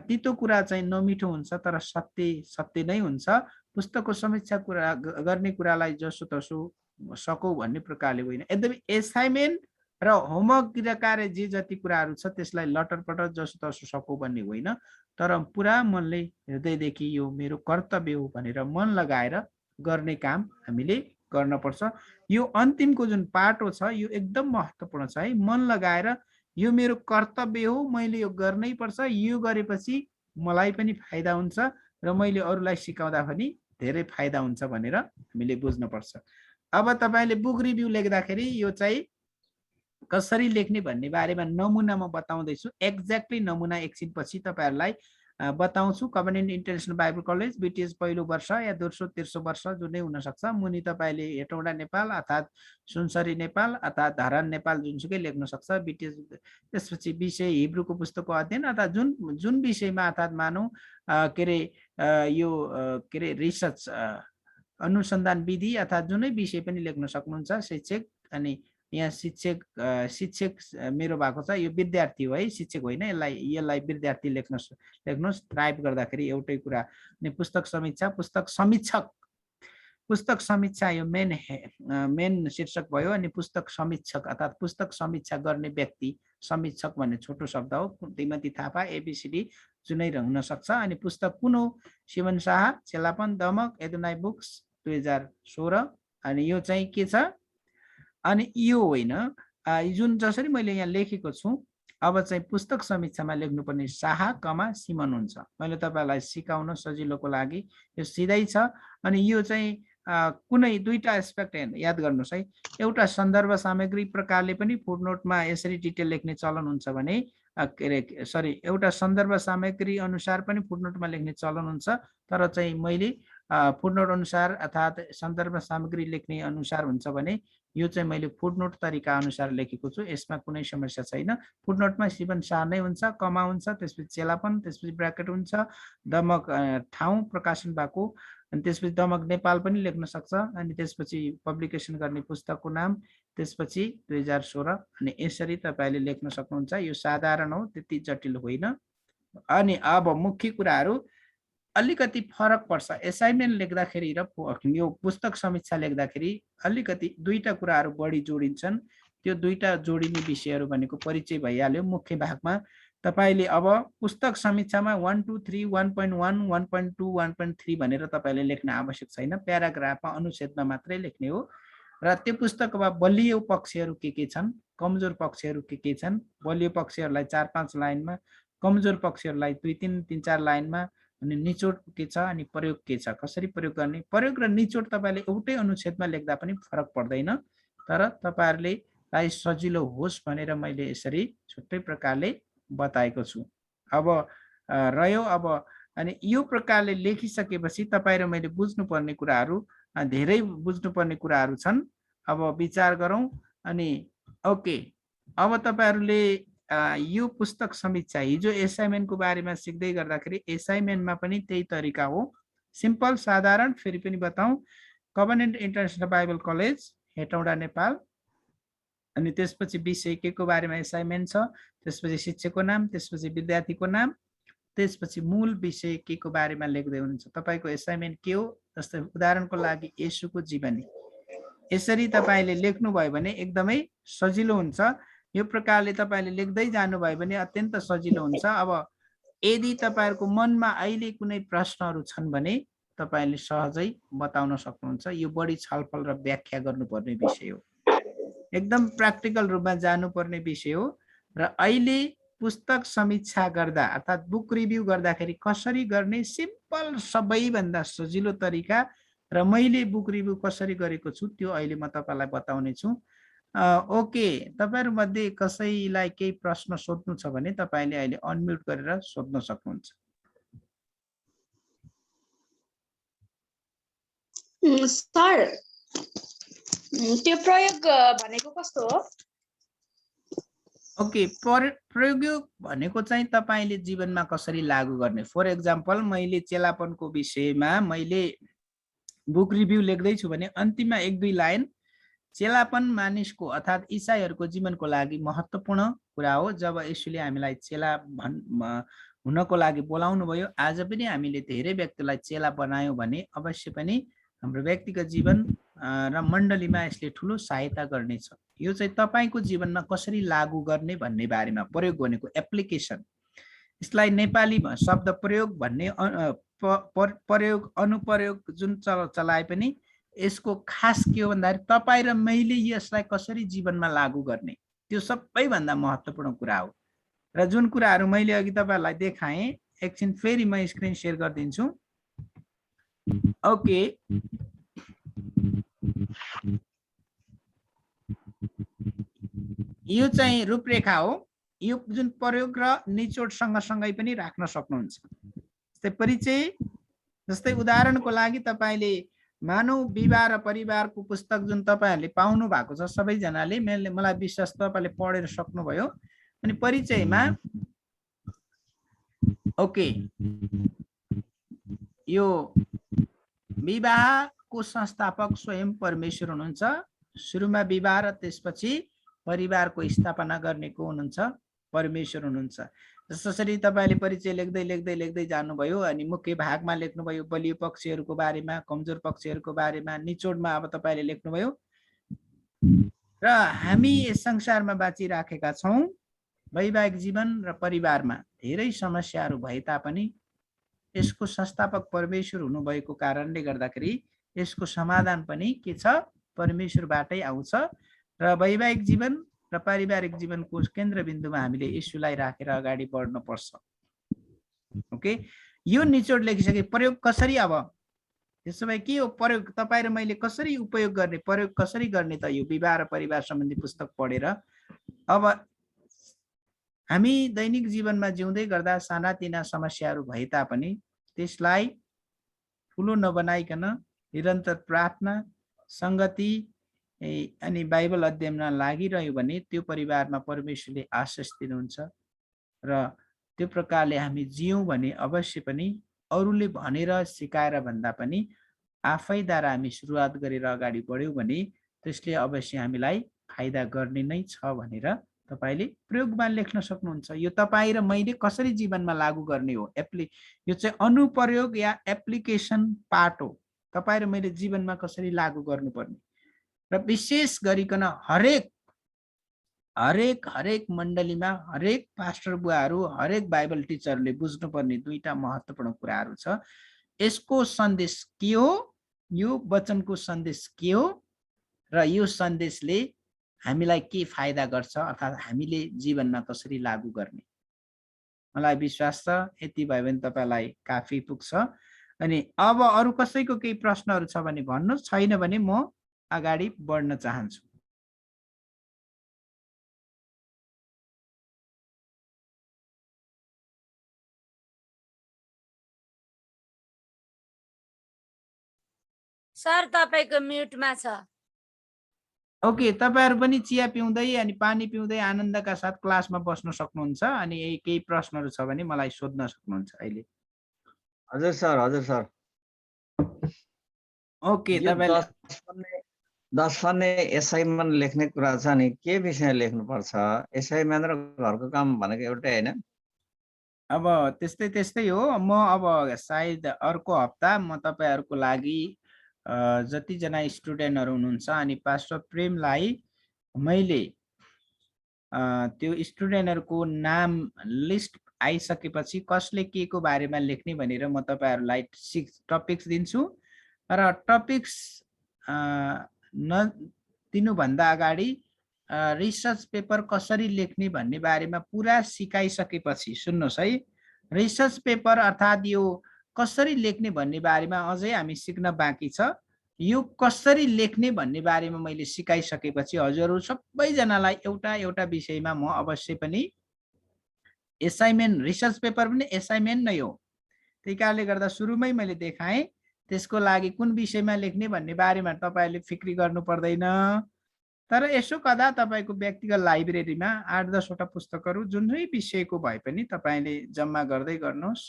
तितो कुरा चाहिँ नमिठो हुन्छ तर सत्य नै हुन्छ। पुस्तकको समीक्षा गर्ने कुरालाई जसो तसो सकौं भन्ने प्रकारले होइन। यद्यपि असाइनमेन्ट र होमवर्क कार्य जे जति कुराहरू छ त्यसलाई लटरपटर जसो तसो सकौं भन्ने होइन, तर पुरा मनले हृदयदेखि यो मेरो कर्तव्य हो भनेर मन लगाएर गर्ने काम हामीले गर्न पर्छ। यो अन्तिमको जुन पाटो छ यो एकदम महत्त्वपूर्ण छ है। मन लगाएर यो मेरो कर्तव्य हो, मैले यो गर्नै पर्छ, यो गरेपछि मलाई पनि फाइदा हुन्छ र मैले अरूलाई सिकाउँदा पनि धेरै फाइदा हुन्छ भनेर हामीले बुझ्न पर्छ। अब तपाईले बुक रिभ्यू लेख्दाखेरि यो चाहिँ कसरी लेख्ने भन्ने बारेमा नमुना म बताउँदै छु। एक्ज्याक्टली नमुना एकछिन पछि तपाईहरुलाई बताउँछु। Covenant international Bible college BTS पहिलो वर्ष या दोस्रो तेस्रो वर्ष जुनै हुनसक्छ। मुनि तपाईँले हेटौँडा नेपाल अर्थात् सुनसरी नेपाल अर्थात् धरान नेपाल जुनसुकै लेख्न सक्छ बिटिएस। त्यसपछि विषय हिब्रूको पुस्तकको अध्ययन अर्थात् जुन विषयमा अर्थात् मानौँ के अरे यो के अरे रिसर्च अनुसन्धान विधि अर्थात् जुनै विषय पनि लेख्न सक्नुहुन्छ शिक्षक। अनि यहाँ शिक्षक मेरो भएको छ, यो विद्यार्थी हो है, शिक्षक होइन। यसलाई विद्यार्थी लेख्नुहोस् टाइप गर्दाखेरि एउटै कुरा। अनि पुस्तक समीक्षा पुस्तक समीक्षा यो मेन शीर्षक भयो। अनि पुस्तक समीक्षक अर्थात् पुस्तक समीक्षा गर्ने व्यक्ति, समीक्षक भन्ने छोटो शब्द हो। श्रीमती थापा एबीसीडी जुनै हुन सक्छ। अनि पुस्तक कुन हो? शिवन शाह, चेलापन, दमक, एदुनाई बुक्स 2016। अनि यो चाहिँ के छ? अनि यो होइन, जुन जसरी मैले यहाँ लेखेको छु अब चाहिँ पुस्तक समीक्षामा लेख्नुपर्ने शाह कमा सिमन हुन्छ। मैले तपाईँलाई सिकाउन सजिलोको लागि यो सिधै छ। अनि यो चाहिँ कुनै दुईटा एस्पेक्ट याद गर्नुहोस् है। एउटा सन्दर्भ सामग्री प्रकारले पनि फुटनोटमा यसरी डिटेल लेख्ने चलन हुन्छ भने के अरे सरी एउटा सन्दर्भ सामग्री अनुसार पनि फुटनोटमा लेख्ने चलन हुन्छ। तर चाहिँ मैले फुटनोट अनुसार अर्थात् सन्दर्भ सामग्री लेख्ने अनुसार हुन्छ भने यो चाहिँ मैले फुटनोट तरिका अनुसार लेखेको छु। यसमा कुनै समस्या छैन। फुटनोटमा शिवन शाह नै हुन्छ, कमा हुन्छ, त्यसपछि चेलापन, त्यसपछि ब्र्याकेट हुन्छ, दमक ठाउँ प्रकाशन भएको, अनि त्यसपछि दमक नेपाल पनि लेख्न सक्छ। अनि त्यसपछि पब्लिकेसन गर्ने पुस्तकको नाम, त्यसपछि 2016। अनि यसरी तपाईँले लेख्न सक्नुहुन्छ। यो साधारण हो, त्यति जटिल होइन। अनि अब मुख्य कुराहरू अलिकति फरक पर्छ एसाइनमेन्ट लेख्दाखेरि र यो पुस्तक समीक्षा लेख्दाखेरि। अलिकति दुईटा कुराहरू बढी जोडिन्छन्। त्यो दुईटा जोडिने विषयहरू भनेको परिचय भइहाल्यो मुख्य भागमा। तपाईँले अब पुस्तक समीक्षामा 1 2 3 1.1 1.2 1.3 भनेर तपाईँले लेख्न आवश्यक छैन। प्याराग्राफमा अनुच्छेदमा मात्रै लेख्ने हो। र त्यो पुस्तकमा बलियो पक्षहरू के छन्, कमजोर पक्षहरू के छन्, बलियो पक्षहरूलाई 4-5 लाइनमा, कमजोर पक्षहरूलाई 2-3-4 लाइनमा, अनि निचोड के छ, अनि प्रयोग के छ, कसरी प्रयोग गर्ने। प्रयोग र निचोड तपाईँले एउटै अनुच्छेदमा लेख्दा पनि फरक पर्दैन। तर तपाईँहरूलाई सजिलो होस् भनेर मैले यसरी छुट्टै प्रकारले बताएको छु। अब रह्यो अब अनि यो प्रकारले लेखिसकेपछि तपाईँ र मैले बुझ्नुपर्ने कुराहरू धेरै बुझ्नुपर्ने कुराहरू छन्। अब विचार गरौँ। अनि ओके, अब तपाईँहरूले यो पुस्तक समीक्षा हिजो एसाइनमेन्टको बारेमा सिक्दै गर्दाखेरि एसाइनमेन्टमा पनि त्यही तरिका हो, सिम्पल साधारण। फेरि पनि बताउँ, covenant international Bible college Hetauda Nepal. अनि त्यसपछि विषय के को बारेमा एसाइनमेन्ट छ, त्यसपछि शिक्षकको नाम, त्यसपछि विद्यार्थीको नाम, त्यसपछि मूल विषय के को बारेमा लेख्दै हुनुहुन्छ। तपाईँको एसाइनमेन्ट के हो? जस्तै उदाहरणको लागि येशूको जीवनी। यसरी तपाईँले लेख्नुभयो भने एकदमै सजिलो हुन्छ। यो प्रकारले तपाईँले लेख्दै जानुभयो भने अत्यन्त सजिलो हुन्छ। अब यदि तपाईँहरूको मनमा अहिले कुनै प्रश्नहरू छन् भने तपाईँले सहजै बताउन सक्नुहुन्छ। यो बढी छलफल र व्याख्या गर्नुपर्ने विषय हो, एकदम प्र्याक्टिकल रूपमा जानुपर्ने विषय हो। र अहिले पुस्तक समीक्षा गर्दा अर्थात् बुक रिभ्यू गर्दाखेरि कसरी गर्ने, सिम्पल सबैभन्दा सजिलो तरिका र मैले बुक रिभ्यू कसरी गरेको छु त्यो अहिले म तपाईँलाई बताउने छु। ओके, तपाईँहरू मध्ये कसैलाई केही प्रश्न सोध्नु छ भने तपाईँले अहिले अनम्युट गरेर सोध्न सक्नुहुन्छ। सर, त्यो प्रयोग भनेको कस्तो हो? ओके, प्रयोग भनेको चाहिँ तपाईँले जीवनमा कसरी लागू गर्ने। फर एक्जाम्पल, मैले चेलापनको विषयमा मैले बुक रिभ्यू लेख्दैछु भने अन्तिममा 1-2 लाइन चेलापन मानिसको अर्थात् इसाईहरूको जीवनको लागि महत्त्वपूर्ण कुरा हो। जब यसुले हामीलाई चेला हुनको लागि बोलाउनु भयो, आज पनि हामीले धेरै व्यक्तिलाई चेला बनायौँ भने अवश्य पनि हाम्रो व्यक्तिगत जीवन र मण्डलीमा यसले ठुलो सहायता गर्नेछ। यो चाहिँ तपाईँको जीवनमा कसरी लागू गर्ने भन्ने बारेमा, प्रयोग भनेको एप्लिकेसन। यसलाई नेपालीमा शब्द प्रयोग भन्ने प्रयोग अनुप्रयोग जुन चलाए पनि यसको खास के हो भन्दाखेरि तपाईँ र मैले यसलाई कसरी जीवनमा लागू गर्ने, त्यो सबैभन्दा महत्त्वपूर्ण कुरा हो। र जुन कुराहरू मैले अघि तपाईँहरूलाई देखाएँ, एकछिन फेरि म स्क्रिन सेयर गरिदिन्छु। ओके, यो चाहिँ रूपरेखा हो। यो जुन प्रयोग र निचोड सँगसँगै पनि राख्न सक्नुहुन्छ। जस्तै परिचय, जस्तै उदाहरणको लागि तपाईले मानव विवाह र परिवारको पुस्तक जुन तपाईहरुले पाउनु भएको छ सबैजनाले, मलाई विश्वास तपाईले पढेर सक्नुभयो। अनि परिचयमा ओके, यो विवाहको संस्थापक स्वयं परमेश्वर हुनुहुन्छ। सुरुमा विवाह र त्यसपछि परिवारको स्थापना गर्ने को हुनुहुन्छ? परमेश्वर हुनुहुन्छ। जसरी तपाईले परिचय लेख्दै लेख्दै लेख्दै जानुभयो अनि मुख्य भागमा लेख्नुभयो बलियो पक्षहरूको बारेमा, कमजोर पक्षहरूको बारेमा, निचोडमा अब तपाईले लेख्नुभयो। र हामी यस संसारमा बाँचिराखेका छौं। वैवाहिक जीवन र परिवारमा धेरै समस्याहरू भए तापनि यसको संस्थापक परमेश्वर हुनुभएको कारणले गर्दाखेरि यसको समाधान पनि के छ? परमेश्वरबाटै आउँछ। र वैवाहिक जीवन र पारिवारिक जीवनको केन्द्रबिन्दुमा हामीले यीशुलाई राखेर अगाडि बढ्न पर्छ। ओके, यो निचोड लेखिसके प्रयोग कसरी? अब त्यसो भए के हो प्रयोग? तपाई र मैले कसरी उपयोग गर्ने, प्रयोग कसरी गर्ने त यो विवाह र परिवार सम्बन्धी पुस्तक पढेर? अब हामी दैनिक जीवनमा जिउँदै गर्दा सानातिना समस्याहरू भए तापनि त्यसलाई ठुलो नबनाइकन निरन्तर प्रार्थना, संगति अनि बाइबल अध्ययनमा लागिरह्यो भने त्यो परिवारमा परमेश्वरले आशीष दिनुहुन्छ। र त्यो प्रकारले हामी जियौं भने अवश्य पनि अरूले भनेर सिकाएर भन्दा पनि आफैद्वारा हामी सुरुवात गरेर अगाडि बढ्यौं भने त्यसले अवश्य हामीलाई फाइदा गर्ने नै छ भनेर तपाईले प्रयोगमा लेख्न सक्नुहुन्छ। यो तपाई र मैले कसरी जीवनमा लागू गर्ने हो? यो चाहिँ अनुप्रयोग या एप्लिकेसन पार्ट हो। तपाई र मैले जीवनमा कसरी लागू गर्नुपर्ने र विशेष गरिकन हरेक मण्डलीमा हरेक पास्टर बुवाहरू, हरेक बाइबल टिचरले बुझ्नुपर्ने दुईटा महत्त्वपूर्ण कुराहरू छ। यसको सन्देश के हो? यो वचनको सन्देश के हो? र यो सन्देशले हामीलाई के फाइदा गर्छ, अर्थात् हामीले जीवनमा कसरी लागू गर्ने? मलाई विश्वास छ यति भयो भने तपाईलाई काफी पुग्छ। अनि अब अरु कसैको केही प्रश्नहरू छ भने भन्नुस्, छैन भने म अगाडि बढ्न चाहन्छु। सर तपाईको म्युटमा छ। ओके, तपाईहरु पनि चिया पिउँदै अनि पानी पिउँदै आनन्दका साथ क्लासमा बस्न सक्नुहुन्छ। अनि केही प्रश्नहरू छ भने मलाई सोध्न सक्नुहुन्छ अहिले। हजुर सर, हजुर सर। ओके, तपाईले 10 पन्ने एसाइनमेन्ट लेख्ने कुरा छ नि, के विषय लेख्नुपर्छ? एसाइनमेन्ट र घरको काम भनेको एउटै हैन? अब त्यस्तै हो। म अब सायद अर्को हप्ता म तपाईहरुको लागि जतिजना स्टुडेन्टहरू हुनुहुन्छ अनि पास्टर प्रेमलाई मैले त्यो स्टुडेन्टहरूको नाम लिस्ट आइसकेपछि कसले के को बारेमा लेख्ने भनेर म तपाईहरुलाई 6 टपिक्स दिन्छु। र टपिक्स दिनुभन्दा अगाडि रिसर्च पेपर कसरी लेख्ने भन्ने बारेमा पुरा सिकाइसकेपछि, सुन्नुहोस् है, रिसर्च पेपर अर्थात् यो कसरी लेख्ने भन्ने बारेमा अझै हामी सिक्न बाँकी छ। यो कसरी लेख्ने भन्ने बारेमा मैले सिकाइसकेपछि हजुरहरू सबैजनालाई एउटा विषयमा म अवश्य पनि एसाइनमेन्ट, रिसर्च पेपर पनि एसाइनमेन्ट नै हो। त्यही कारणले गर्दा सुरुमै मैले देखाएँ त्यसको लागि कुन विषयमा लेख्ने भन्ने बारेमा तपाईले फिक्री गर्नु पर्दैन। तर यसो कदा तपाईको व्यक्तिगत लाइब्रेरीमा 8-10 वटा पुस्तकहरू जुनै विषयको भए पनि तपाईले जम्मा गर्दै गर्नुहोस्।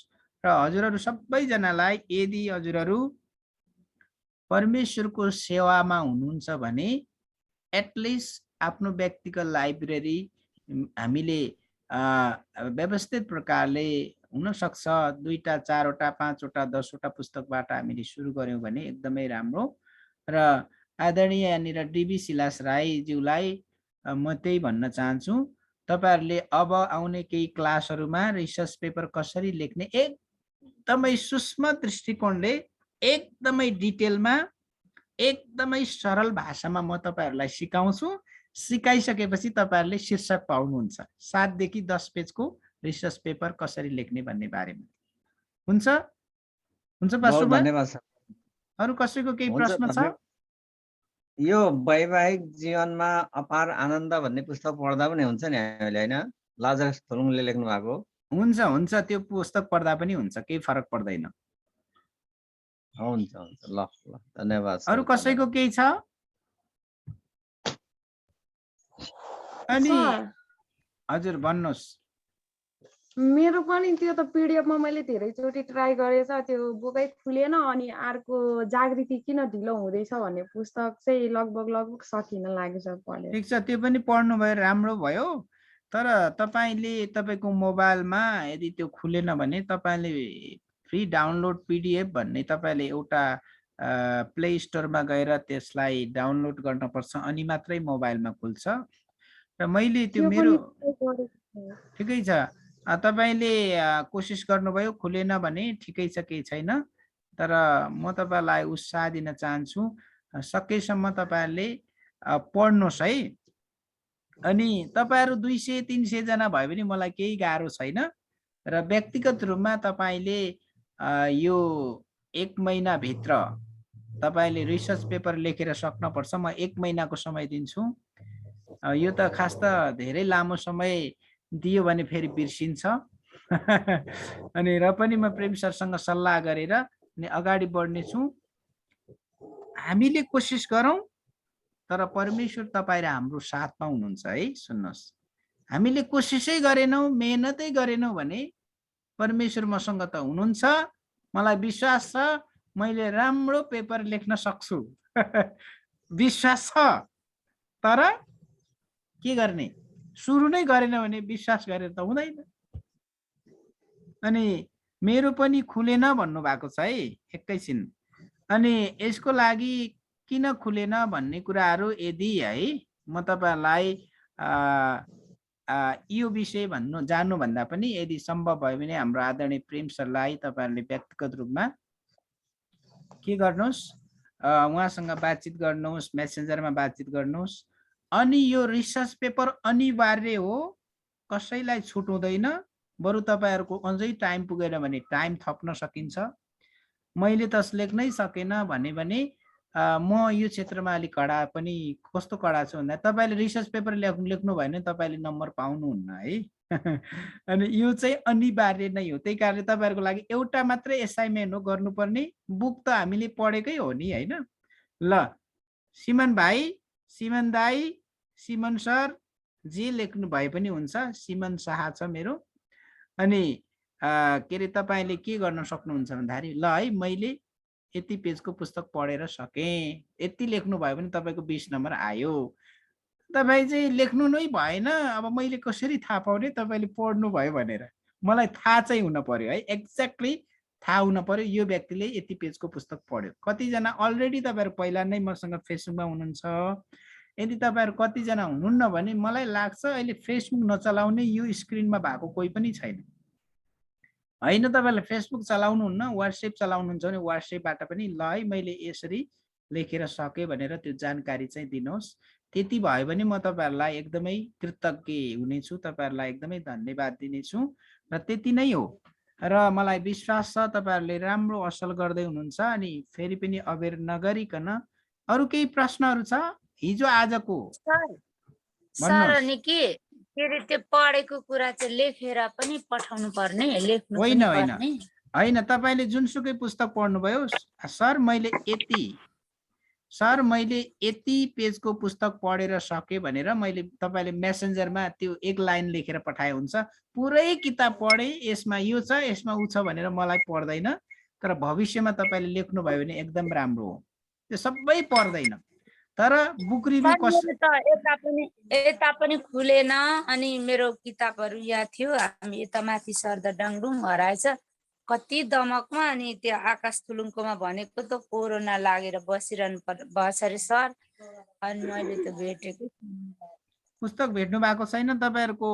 र हजुरहरू सबैजनालाई यदि हजुरहरू परमेश्वरको सेवामा हुनुहुन्छ भने एटलिस्ट आफ्नो व्यक्तिगत लाइब्रेरी हामीले व्यवस्थित प्रकारले हुन सक्छ 2टा 4वटा 5वटा 10वटा पुस्तकबाट हामीले सुरु गर्यौं भने एकदमै राम्रो। र आदरणीय यहाँनिर डीबी सिलास राई ज्यूलाई म त्यही भन्न चाहन्छु, तपाईहरुले अब आउने केही क्लासहरुमा रिसर्च पेपर कसरी लेख्ने एकदमै सूक्ष्म दृष्टिकोणले, एकदमै डिटेलमा, एकदमै सरल भाषामा म तपाईहरुलाई सिकाउँछु। सिकाइसकेपछि तपाईहरुले शीर्षक पाउनुहुन्छ 7 देखि 10 पेजको रिसर्च पेपर कसरी लेख्ने भन्ने बारेमा। हुन्छ पास्टर भाइ? धन्यवाद सर। अरु कसैको केही प्रश्न छ? यो वैवाहिक जीवनमा अपार आनन्द भन्ने पुस्तक पढ्दा पनि हुन्छ नि हामीले हैन? लाजरस थुलुङले लेख्नु भएको। हुन्छ हुन्छ त्यो पुस्तक पढ्दा पनि हुन्छ, केही फरक पर्दैन। हुन्छ हुन्छ ल ल धन्यवाद अरू सर कसैको धन्यवाद। केही छ? अनि सर हजुर भन्नुहोस्। मेरो पनि त्यो त पिडिएफमा मैले धेरैचोटि ट्राई गरेछ, त्यो बुकै खुलेन। अनि अर्को जागृति किन ढिलो हुँदैछ भन्ने पुस्तक चाहिँ लगभग सकिन लाग्यो सर पढेर। ठिक छ, त्यो पनि पढ्नु भयो, राम्रो भयो। तर तपाईँले तपाईँको मोबाइलमा यदि त्यो खुलेन भने तपाईँले फ्री डाउनलोड पिडिएफ भन्ने तपाईँले एउटा प्ले स्टोरमा गएर त्यसलाई डाउनलोड गर्नुपर्छ, अनि मात्रै मोबाइलमा खुल्छ। र मैले त्यो त्यो मेरो पनि try गरेको छु। ठिकै छ, तपाईँले कोसिस गर्नुभयो, खुलेन भने ठिकै छ, केही छैन। तर म तपाईँलाई उत्साह दिन चाहन्छु, सकेसम्म तपाईँहरूले पढ्नुहोस् है। अनि तपाईँहरू 200-300 जना भयो भने मलाई केही गाह्रो छैन। र व्यक्तिगत रूपमा तपाईँले यो 1 महिनाभित्र तपाईँले रिसर्च पेपर लेखेर सक्नुपर्छ। म 1 महिनाको समय दिन्छु। यो त खास त धेरै लामो समय दियो भने फेरि बिर्सिन्छ। अनि र पनि म प्रेम सरसँग सल्लाह गरेर अनि अगाडि बढ्नेछु। हामीले कोसिस गरौँ, तर परमेश्वर तपाईँ र हाम्रो साथमा हुनुहुन्छ है। सुन्नुहोस्, हामीले कोसिसै गरेनौँ, मेहनतै गरेनौँ भने परमेश्वर मसँग त हुनुहुन्छ। मलाई विश्वास छ मैले राम्रो पेपर लेख्न सक्छु। विश्वास छ। तर के गर्ने, सुरु नै गरेन भने विश्वास गरेर त हुँदैन। अनि मेरो पनि खुलेन भन्नुभएको छ है, एकैछिन। अनि यसको लागि किन खुलेन भन्ने कुराहरू यदि है म तपाईँलाई यो विषय जान्नुभन्दा पनि यदि सम्भव भयो भने हाम्रो आदरणीय प्रेम सरलाई तपाईँहरूले व्यक्तिगत रूपमा के गर्नुहोस्, उहाँसँग बातचित गर्नुहोस्, मेसेन्जरमा बातचित गर्नुहोस्। अनि यो रिसर्च पेपर अनिवार्य हो, कसैलाई छुट हुँदैन। बरु तपाईँहरूको अझै टाइम पुगेन भने टाइम थप्न सकिन्छ। मैले त लेख्नै सकेन भने म यो क्षेत्रमा अलिक कडा पनि, कस्तो कडा छु भन्दा तपाईँले रिसर्च पेपर लेख्नु भयो भने तपाईँले नम्बर पाउनुहुन्न है। अनि यो चाहिँ अनिवार्य नै हो। त्यही कारणले तपाईँहरूको लागि एउटा मात्रै एसाइनमेन्ट हो गर्नुपर्ने। बुक त हामीले पढेकै हो नि होइन। ल सिमन भाइ, सिमन दाई, सिमन सर जे लेख्नु भए पनि हुन्छ। सिमन शाह छ मेरो। अनि के अरे तपाईँले के गर्न सक्नुहुन्छ भन्दाखेरि ल है मैले यति पेजको पुस्तक पढेर सकेँ, यति लेख्नु भयो भने तपाईँको 20 नम्बर आयो। तपाईँ चाहिँ लेख्नु नै भएन, अब मैले कसरी थाहा पाउने तपाईँले पढ्नु भयो भनेर? मलाई थाहा चाहिँ हुन पर्यो है, एक्ज्याक्टली थाहा हुन पर्यो यो व्यक्तिले यति पेजको पुस्तक पढ्यो। कतिजना अलरेडी तपाईँहरू पहिला नै मसँग फेसबुकमा हुनुहुन्छ। यदि तपाईँहरू कतिजना हुनुहुन्न भने मलाई लाग्छ अहिले फेसबुक नचलाउने यो स्क्रिनमा भएको कोही पनि छैन होइन। तपाईँहरूले फेसबुक चलाउनुहुन्न, वाट्सएप चलाउनुहुन्छ भने वाट्सएपबाट पनि ल है मैले यसरी लेखेर सकेँ भनेर त्यो जानकारी चाहिँ दिनुहोस्। त्यति भयो भने म तपाईँहरूलाई एकदमै कृतज्ञ हुनेछु, तपाईँहरूलाई एकदमै धन्यवाद दिनेछु। र त्यति नै हो। र मलाई विश्वास छ तपाईँहरूले राम्रो असल गर्दै हुनुहुन्छ। अनि फेरि पनि अबेर नगरिकन अरू केही प्रश्नहरू छ हिजो आजको? सर अनि के अरे त्यो पढेको कुरा चाहिँ लेखेर पनि पठाउनु पर्ने, लेख्नु होइन पनि होइन पर्ने? होइन, तपाईँले जुनसुकै पुस्तक पढ्नुभयो, सर मैले यति पेजको पुस्तक पढेर सकेँ भनेर मैले तपाईँले मेसेन्जरमा त्यो एक लाइन लेखेर पठाए हुन्छ। पुरै किताब पढेँ, यसमा यो छ यसमा उ छ भनेर मलाई पर्दैन। तर भविष्यमा तपाईँले लेख्नुभयो भने एकदम राम्रो हो। त्यो सबै पर्दैन। तर बुक रिभ्यू यता पनि खुलेन। अनि मेरो किताबहरू यहाँ थियो, हामी यता माथि सर्दा डाङडुङ हराएछ कति दमकमा। अनि त्यो आकाश थुलुङकोमा भनेको त कोरोना लागेर बसिरहनु भएछ अरे सर। अनि मैले त भेटेको पुस्तक भेट्नु भएको छैन? तपाईँहरूको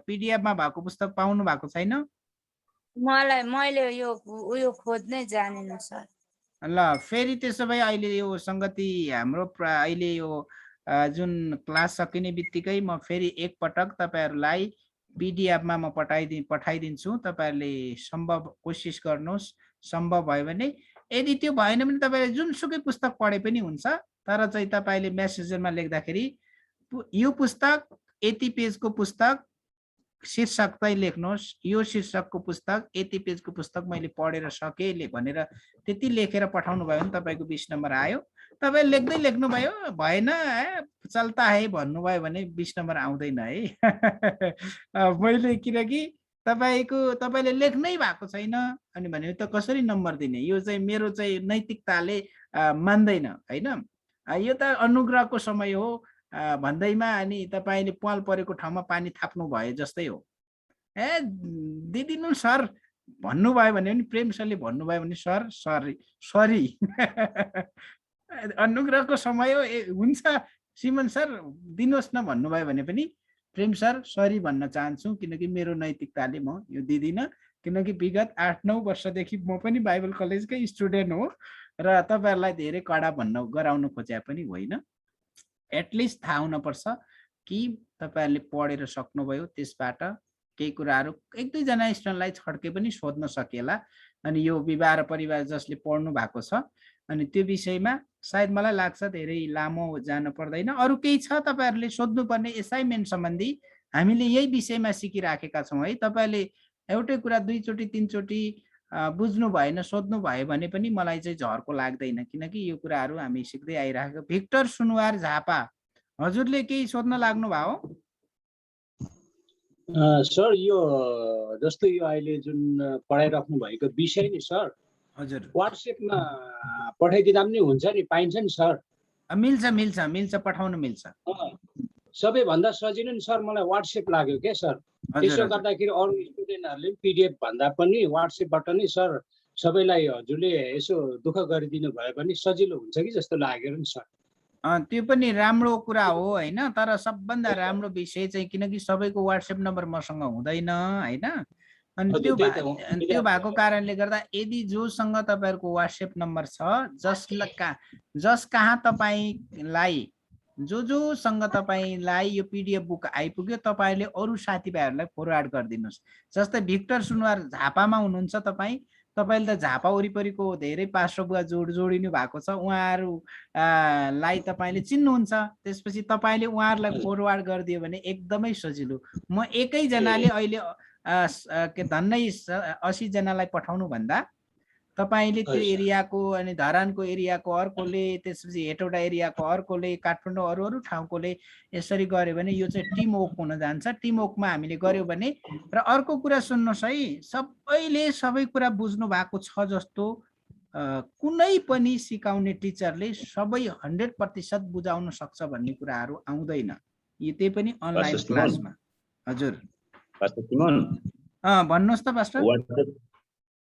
पिडिएफमा भएको पुस्तक पाउनु भएको छैन? मैले यो खोज्नै जानेन सर। ल फेरि त्यसो भए अहिले यो सङ्गति हाम्रो अहिले यो जुन क्लास सकिने बित्तिकै म फेरि एकपटक तपाईँहरूलाई पिडिएफमा म पठाइदिन्छु। तपाईँहरूले सम्भव कोसिस गर्नुहोस्, सम्भव भयो भने। यदि त्यो भएन भने तपाईँले जुनसुकै पुस्तक पढे पनि हुन्छ। तर चाहिँ तपाईँले मेसेन्जरमा लेख्दाखेरि यो पुस्तक यति पेजको पुस्तक शीर्षक चाहिँ लेख्नुहोस्, यो शीर्षकको पुस्तक यति पेजको पुस्तक मैले पढेर सकेँ भनेर त्यति लेखेर पठाउनु भयो भने तपाईँको 20 नम्बर आयो। तपाईँ लेख्दै लेख्नुभयो भएन चल्ता है भन्नुभयो भने 20 नम्बर आउँदैन है। मैले किनकि तपाईँले लेख्नै भएको छैन अनि भने त कसरी नम्बर दिने, यो चाहिँ मेरो चाहिँ नैतिकताले मान्दैन होइन। यो त अनुग्रहको समय हो भन्दैमा अनि तपाईँले पाल परेको ठाउँमा पानी थाप्नु भए जस्तै हो। दिदिनु सर भन्नुभयो भने पनि प्रेम सरले भन्नुभयो भने सर सरी अनुग्रहको समय हो हुन्छ सिमन सर दिनुहोस् न भन्नुभयो भने पनि प्रेम सर सरी भन्न चाहन्छु, किनकि मेरो नैतिकताले म यो दिदिनँ। किनकि विगत 8-9 वर्षदेखि म पनि बाइबल कलेजकै स्टुडेन्ट हो र तपाईँहरूलाई धेरै कडा गराउन खोजे पनि होइन। एटलिस्ट थाहा हुनुपर्छ कि तपाईँहरूले पढेर सक्नुभयो, त्यसबाट केही कुराहरू 1-2 स्टुडेन्टलाई छड्के पनि सोध्न सकिएला। अनि यो विवाह र परिवार जसले पढ्नु भएको छ अनि त्यो विषयमा सायद मलाई लाग्छ धेरै लामो जान पर्दैन। अरू केही छ तपाईँहरूले सोध्नुपर्ने एसाइनमेन्ट सम्बन्धी? हामीले यही विषयमा सिकिराखेका छौँ है। तपाईँले एउटै कुरा 2 चोटि 3 चोटि बुझ्नु भएन सोध्नु भयो भने पनि मलाई चाहिँ झर्को लाग्दैन, किनकि यो कुराहरू हामी सिक्दै आइरहेको। भिक्टर सुनुवार झापा, हजुरले केही सोध्न लाग्नु भयो? सर यो जस्तो यो अहिले जुन पढाइराख्नु भएको विषय नि सर, हजुर व्हाट्सएपमा पठाइदिँदा पनि हुन्छ नि, पाइन्छ नि सर? मिल्छ पठाउन मिल्छ। सबैभन्दा सजिलो नि सर मलाई व्हाट्सएप लाग्यो क्या सर। त्यसो गर्दाखेरि अरू स्टुडेन्टहरूले पनि पिडिएफ भन्दा पनि व्हाट्सएपबाट नै सर सबैलाई हजुरले यसो दुःख गरिदिनु भयो भने सजिलो हुन्छ कि जस्तो लाग्यो नि सर। त्यो पनि राम्रो कुरा हो होइन, तर सबभन्दा राम्रो विषय चाहिँ किनकि सबैको व्हाट्सएप नम्बर मसँग हुँदैन होइन। अनि त्यो भएको कारणले गर्दा यदि जोसँग तपाईँहरूको व्हाट्सएप नम्बर छ, जस कहाँ तपाईँलाई जोसँग तपाईँलाई यो पिडिएफ बुक आइपुग्यो तपाईँले अरू साथीभाइहरूलाई फरवार्ड गरिदिनुहोस्। जस्तै भिक्टर सुनवार झापामा हुनुहुन्छ तपाईँले त झापा वरिपरिको धेरै पास्टर बुवा जोडिनु भएको छ, उहाँहरूलाई तपाईँले चिन्नुहुन्छ। त्यसपछि तपाईँले उहाँहरूलाई फरवार्ड गरिदियो भने एकदमै सजिलो। म एकैजनाले अहिले धन्नै 80 जनालाई पठाउनु भन्दा तपाईले त्यो एरियाको अनि धरानको एरियाको अर्कोले, त्यसपछि हेटौडा एरियाको अर्कोले, काठमाडौँ अरू ठाउँकोले यसरी गर्यो भने यो चाहिँ टिम वर्क हुन जान्छ। टिम वर्कमा हामीले गर्यो भने र अर्को कुरा सुन्नुहोस् है, सबैले सबै कुरा बुझ्नु भएको छ जस्तो कुनै पनि सिकाउने टिचरले सबै 100% बुझाउन सक्छ भन्ने कुराहरू आउँदैन, यो त्यही पनि अनलाइन क्लासमा। हजुर भन्नुहोस् त पास्टर।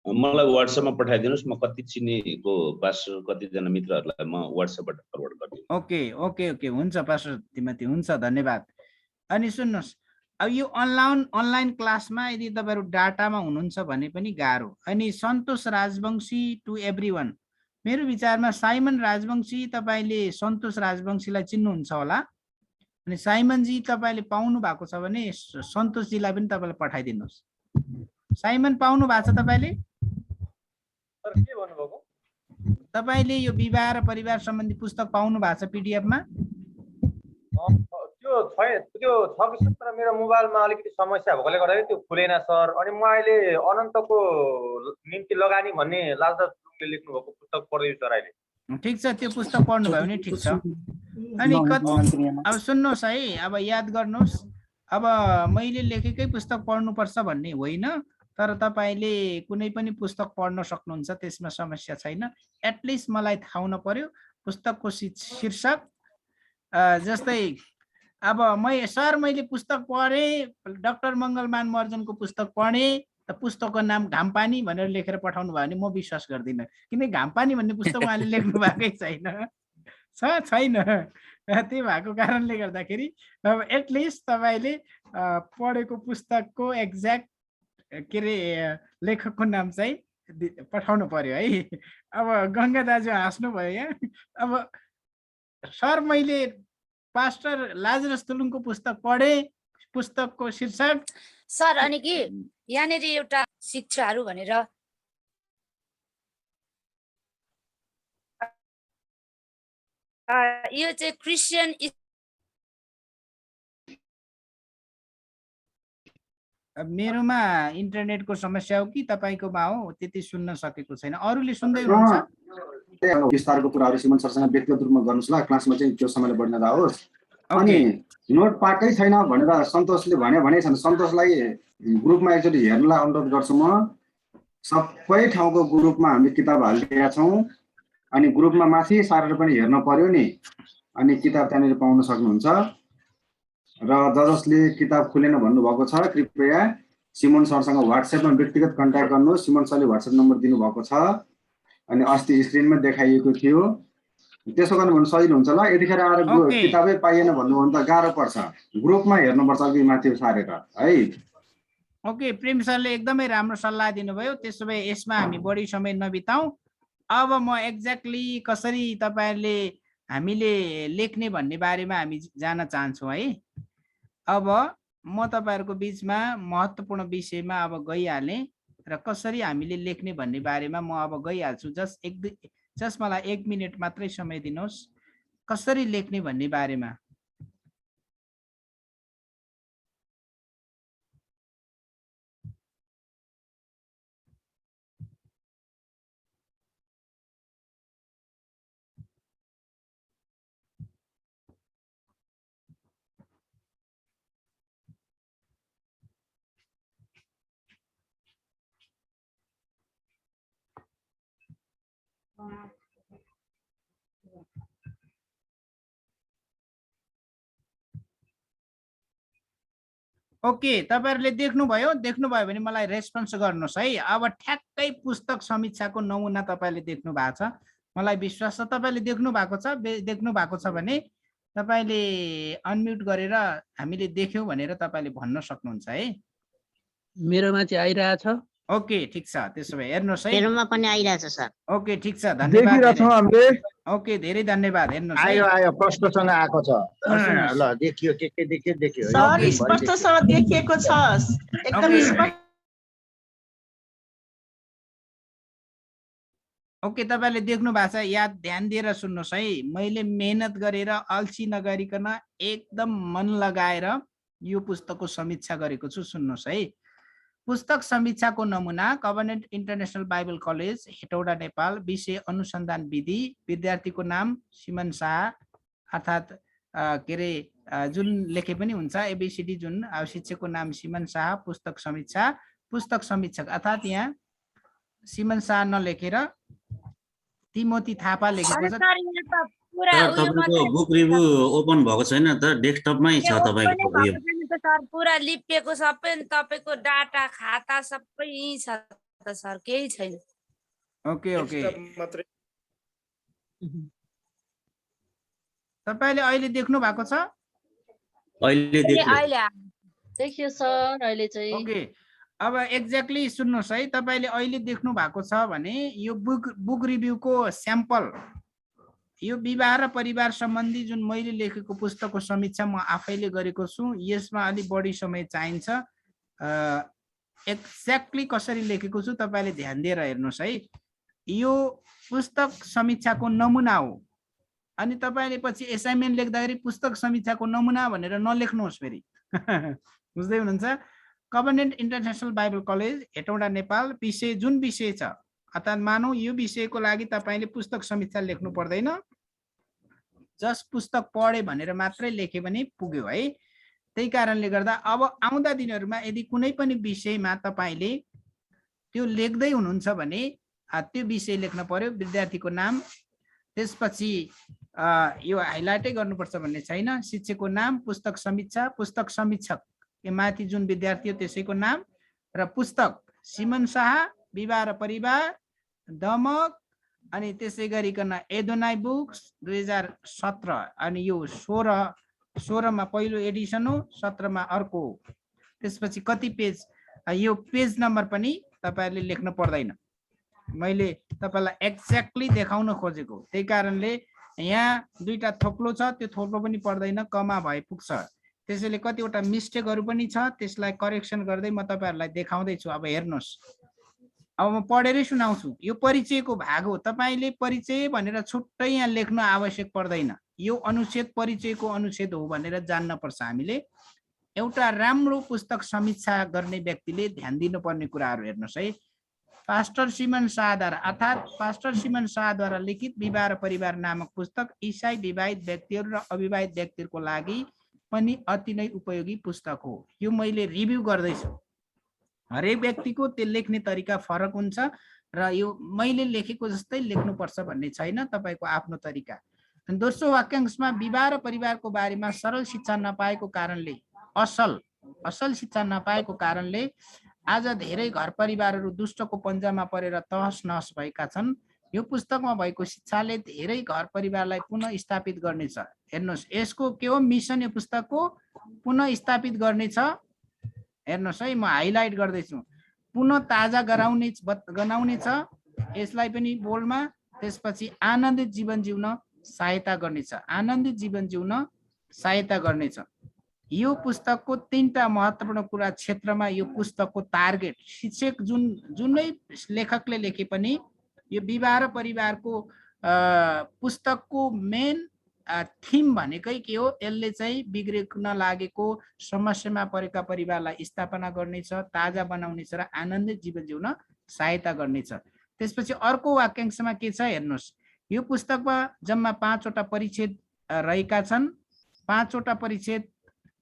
मलाई व्हाट्सएपमा पठाइदिनुस्, म कति चिनेको पास्टर कतिजना मित्रहरूलाई म व्हाट्सएपबाट फरवर्ड गरिदिन्छु। ओके हुन्छ पास्टर तिमती, हुन्छ धन्यवाद। अनि सुन्नुहोस्, अब यो अनलाइन क्लासमा यदि तपाईँहरू डाटामा हुनुहुन्छ भने पनि गाह्रो। अनि सन्तोष राजवंशी टु एभ्रीवन, मेरो विचारमा साइमन राजवंशी, तपाईँले सन्तोष राजवंशीलाई चिन्नुहुन्छ होला। अनि साइमनजी तपाईँले पाउनु भएको छ भने सन्तोषजीलाई पनि तपाईँले पठाइदिनुहोस्। साइमन पाउनु भएको छ तपाईँले? के भन्नुभएको? तपाईँले यो विवाह र परिवार सम्बन्धी पुस्तक पाउनु भएको छ पिडिएफमा? त्यो छ कि सर, मेरो मोबाइलमा अलिकति समस्या भएकोले गर्दाखेरि त्यो खुलेन सर। अनि म अहिले अनन्तको निम्ति लगानी भन्ने लाजरले लेख्नु भएको पुस्तक पढ्दैछु सर अहिले। ठिक छ, त्यो पुस्तक पढ्नु भयो भने ठिक छ। अनि अब सुन्नुहोस् है, अब याद गर्नुहोस्, अब मैले लेखेकै पुस्तक पढ्नुपर्छ भन्ने होइन, तर तपाईँले कुनै पनि पुस्तक पढ्न सक्नुहुन्छ, त्यसमा समस्या छैन। एटलिस्ट मलाई थाहा हुन पर्यो पुस्तकको शीर्षक। जस्तै अब मैले पुस्तक पढेँ, डाक्टर मङ्गलमान महर्जनको पुस्तक पढेँ, त पुस्तकको नाम घामपानी भनेर लेखेर पठाउनु भयो भने म विश्वास गर्दिनँ, किनकि घामपानी भन्ने पुस्तक उहाँले लेख्नु भएकै छैन। त्यही भएको कारणले गर्दाखेरि अब एटलिस्ट तपाईँले पढेको पुस्तकको एक्ज्याक्ट के अरे लेखकको नाम चाहिँ पठाउनु पर्यो है। अब गङ्गा दाजु हाँस्नुभयो यहाँ। अब सर मैले पास्टर लाजरस तुलुङको पुस्तक पढेँ, पुस्तकको शीर्षक सर अनि कि यहाँनिर एउटा शिक्षाहरू भनेर यो चाहिँ क्रिस्चियन मेरोमा इन्टरनेटको समस्या हो कि तपाईकोमा हो त्यति सुन्न सकेको छैन अरूले सुन्दै हुनुहुन्छ विस्तारको कुराहरू सिमन सरसँग व्यक्तिगत रूपमा गर्नुस् ल क्लासमा चाहिँ त्यो समयले बढ्न जाओस् अनि नोट पाएकै छैन भनेर सन्तोषले भने छन् सन्तोषलाई ग्रुपमा एकचोटि हेर्नलाई अनुरोध गर्छु म सबै ठाउँको ग्रुपमा हामी किताब हालिदिएका छौँ अनि ग्रुपमा माथि सारेर पनि हेर्न पर्यो नि अनि किताब त्यहाँनिर पाउन सक्नुहुन्छ र जसले किताब खुलेन भन्नुभएको छ कृपया सिमन सरसँग व्हाट्सएपमा व्यक्तिगत कन्ट्याक्ट गर्नुहोस् सिमन सरले व्हाट्सएप नम्बर दिनुभएको छ अनि अस्ति स्क्रिनमा देखाइएको थियो त्यसो गर्नु भने सजिलो हुन्छ ल यतिखेर आएर किताबै पाइएन भन्नु भने त गाह्रो पर्छ ग्रुपमा हेर्नुपर्छ अघि माथि सारेर है ओके प्रेम सरले एकदमै राम्रो सल्लाह दिनुभयो त्यसो भए यसमा हामी बढी समय नबिताउँ अब म एक्ज्याक्टली कसरी तपाईहरुले हामीले लेख्ने भन्ने बारेमा हामी जान्न चाहन्छौँ है अब म तपाईहरुको बीचमा महत्त्वपूर्ण विषयमा अब गइहालेँ र कसरी हामीले लेख्ने भन्ने बारेमा म अब गइहाल्छु जस्ट मलाई 1 मिनेट मात्रै समय दिनुहोस् कसरी लेख्ने भन्ने बारेमा ओके तपाईहरुले देख्नुभयो भने मलाई रेस्पोन्स गर्नुस् है अब ठ्याक्कै पुस्तक समीक्षाको नमुना तपाईले देख्नु भएको छ मलाई विश्वास छ तपाईले देख्नु भएको छ भने तपाईले अनम्युट गरेर हामीले देख्यौं भनेर तपाईले भन्न सक्नुहुन्छ है मेरोमा चाहिँ आइरहेछ ओके ठीक छ त्यसो भए हेर्नुस् है मेरोमा पनि आइरहेछ सर ओके ठीक छ धन्यवाद देखिरहेछौं हामीले ओके धेरै धन्यवाद हेर्नुस् आयो प्रश्नसँग आएको छ ल देखियो के देखियो सर स्पष्टसँग देखिएको छ एकदम स्पष्ट ओके तपाईले देख्नु भएको छ याद ध्यान दिएर सुन्नुस् है मैले मेहनत गरेर अल्छी नगरिकन एकदम मन लगाएर यो पुस्तकको समीक्षा गरेको छु सुन्नुस् है पुस्तक समीक्षाको नमुना covenant international Bible college Hetauda Nepal विषय अनुसन्धान विधि विद्यार्थीको नाम सिमन शाह अर्थात् के रे जुन लेखे पनि हुन्छ एबीसीडी जुन शिक्षकको नाम सिमन शाह पुस्तक समीक्षक अर्थात् यहाँ सिमन शाह नलेखेर तिमोथी थापा लेखेको छ तपाईको बुक रिभ्यू ओपन भएको छैन त डेस्कटपमै छ तपाईको यो सर पुरा लिपिएको सबै तपाईको डाटा खाता सबै छ त सर केही छैन ओके तपाईले अहिले देख्नु भएको छ अहिले देखियो सर अहिले चाहिँ ओके अब एक्ज्याक्टली सुन्नुस् है तपाईले अहिले देख्नु भएको छ भने यो बुक रिभ्यूको स्याम्पल यो विवाह र परिवार सम्बन्धी जुन मैले लेखेको पुस्तकको समीक्षा म आफैले गरेको छु यसमा अलि बढी समय चाहिन्छ एक्ज्याक्टली कसरी लेखेको छु तपाईले ध्यान दिएर हेर्नुस् है यो पुस्तक समीक्षाको नमुना हो अनि तपाईले पछि असाइनमेन्ट लेख्दाखेरि पुस्तक समीक्षाको नमुना भनेर नलेख्नुहोस् फेरि बुझ्दै हुनुहुन्छ covenant international Bible college Hetauda Nepal विषय जुन विषय छ अर्थात् मानौ यो विषयको लागि तपाईले पुस्तक समीक्षा लेख्नु पर्दैन जस्ट पुस्तक पढे भनेर मात्रै लेखे भने पुग्यो है त्यही कारणले गर्दा अब आउँदा दिनहरुमा यदि कुनै पनि विषयमा तपाईले त्यो लेख्दै हुनुहुन्छ भने त्यो विषय लेख्न पर्यो विद्यार्थीको नाम त्यसपछि यो हाइलाइटै गर्नुपर्छ भन्ने छैन शिक्षकको नाम पुस्तक समीक्षक यो माथि जुन विद्यार्थी हो त्यसैको नाम र पुस्तक सिमन शाह विवाह र परिवार दमक अनि त्यसै गरिकन एडोनाई बुक्स 2017 अनि यो 16 मा पहिलो एडिसन हो 17 मा अर्को त्यसपछि कति पेज यो पेज नम्बर पनि तपाईहरुले लेख्न पर्दैन मैले तपाईलाई एक्ज्याक्टली देखाउन खोजेको त्यही कारणले यहाँ दुईटा थोप्लो छ त्यो थोप्लो पनि पर्दैन कमा भए पुग्छ त्यसैले कतिवटा मिस्टेकहरु पनि छ त्यसलाई करेक्सन गर्दै म तपाईहरुलाई देखाउँदै छु अब हेर्नुस् अब म पढेरै सुनाउँछु यो परिचयको भाग हो तपाईले परिचय भनेर छुट्टै यहाँ लेख्न आवश्यक पर्दैन यो अनुच्छेद परिचयको अनुच्छेद हो भनेर जान्न पर्छ हामीले एउटा राम्रो पुस्तक समीक्षा गर्ने व्यक्तिले ध्यान दिनुपर्ने कुराहरू हेर्नुहोस् है। पास्टर सिमन शाहद्वारा अर्थात् पास्टर सिमन शाहद्वारा लिखित विवाह र परिवार नामक पुस्तक ईसाई विवाहित व्यक्तिहरू र अविवाहित व्यक्तिहरूको लागि पनि अति नै उपयोगी पुस्तक हो। यो मैले रिभ्यू गर्दैछु। हरेक व्यक्तिको त्यो लेख्ने तरिका फरक हुन्छ र यो मैले लेखेको जस्तै लेख्नुपर्छ भन्ने छैन, तपाईँको आफ्नो तरिका। दोस्रो वाक्यांशमा विवाह र परिवारको बारेमा सरल शिक्षा नपाएको कारणले असल शिक्षा नपाएको कारणले आज धेरै घर परिवारहरू दुष्टको पन्जामा परेर तहस नहस भएका छन्। यो पुस्तकमा भएको शिक्षाले धेरै घर परिवारलाई पुनः स्थापित गर्नेछ। हेर्नुहोस् यसको के हो मिसन, यो पुस्तकको पुनः स्थापित गर्नेछ। हेर्नुहोस् है, म हाइलाइट गर्दैछु, पुनः ताजा गराउनेछ, यसलाई पनि बोल्डमा। त्यसपछि आनन्दित जीवन जिउन सहायता गर्नेछ, आनन्दित जीवन जिउन सहायता गर्नेछ। यो पुस्तकको 3टा महत्त्वपूर्ण कुरा क्षेत्रमा यो पुस्तकको टार्गेट शिक्षक जुनै लेखकले लेखे पनि यो विवाह र परिवारको पुस्तकको मेन थीम भनेकै के हो, यसले चाहिँ बिग्रिन लागेको समस्यामा परेका परिवारलाई स्थापना गर्नेछ, ताजा बनाउनेछ र आनन्दित जीवन जिउन सहायता गर्नेछ। त्यसपछि अर्को वाक्यांशमा के छ हेर्नुहोस्, यो पुस्तकमा जम्मा 5वटा परिच्छेद रहेका छन्। 5वटा परिच्छेद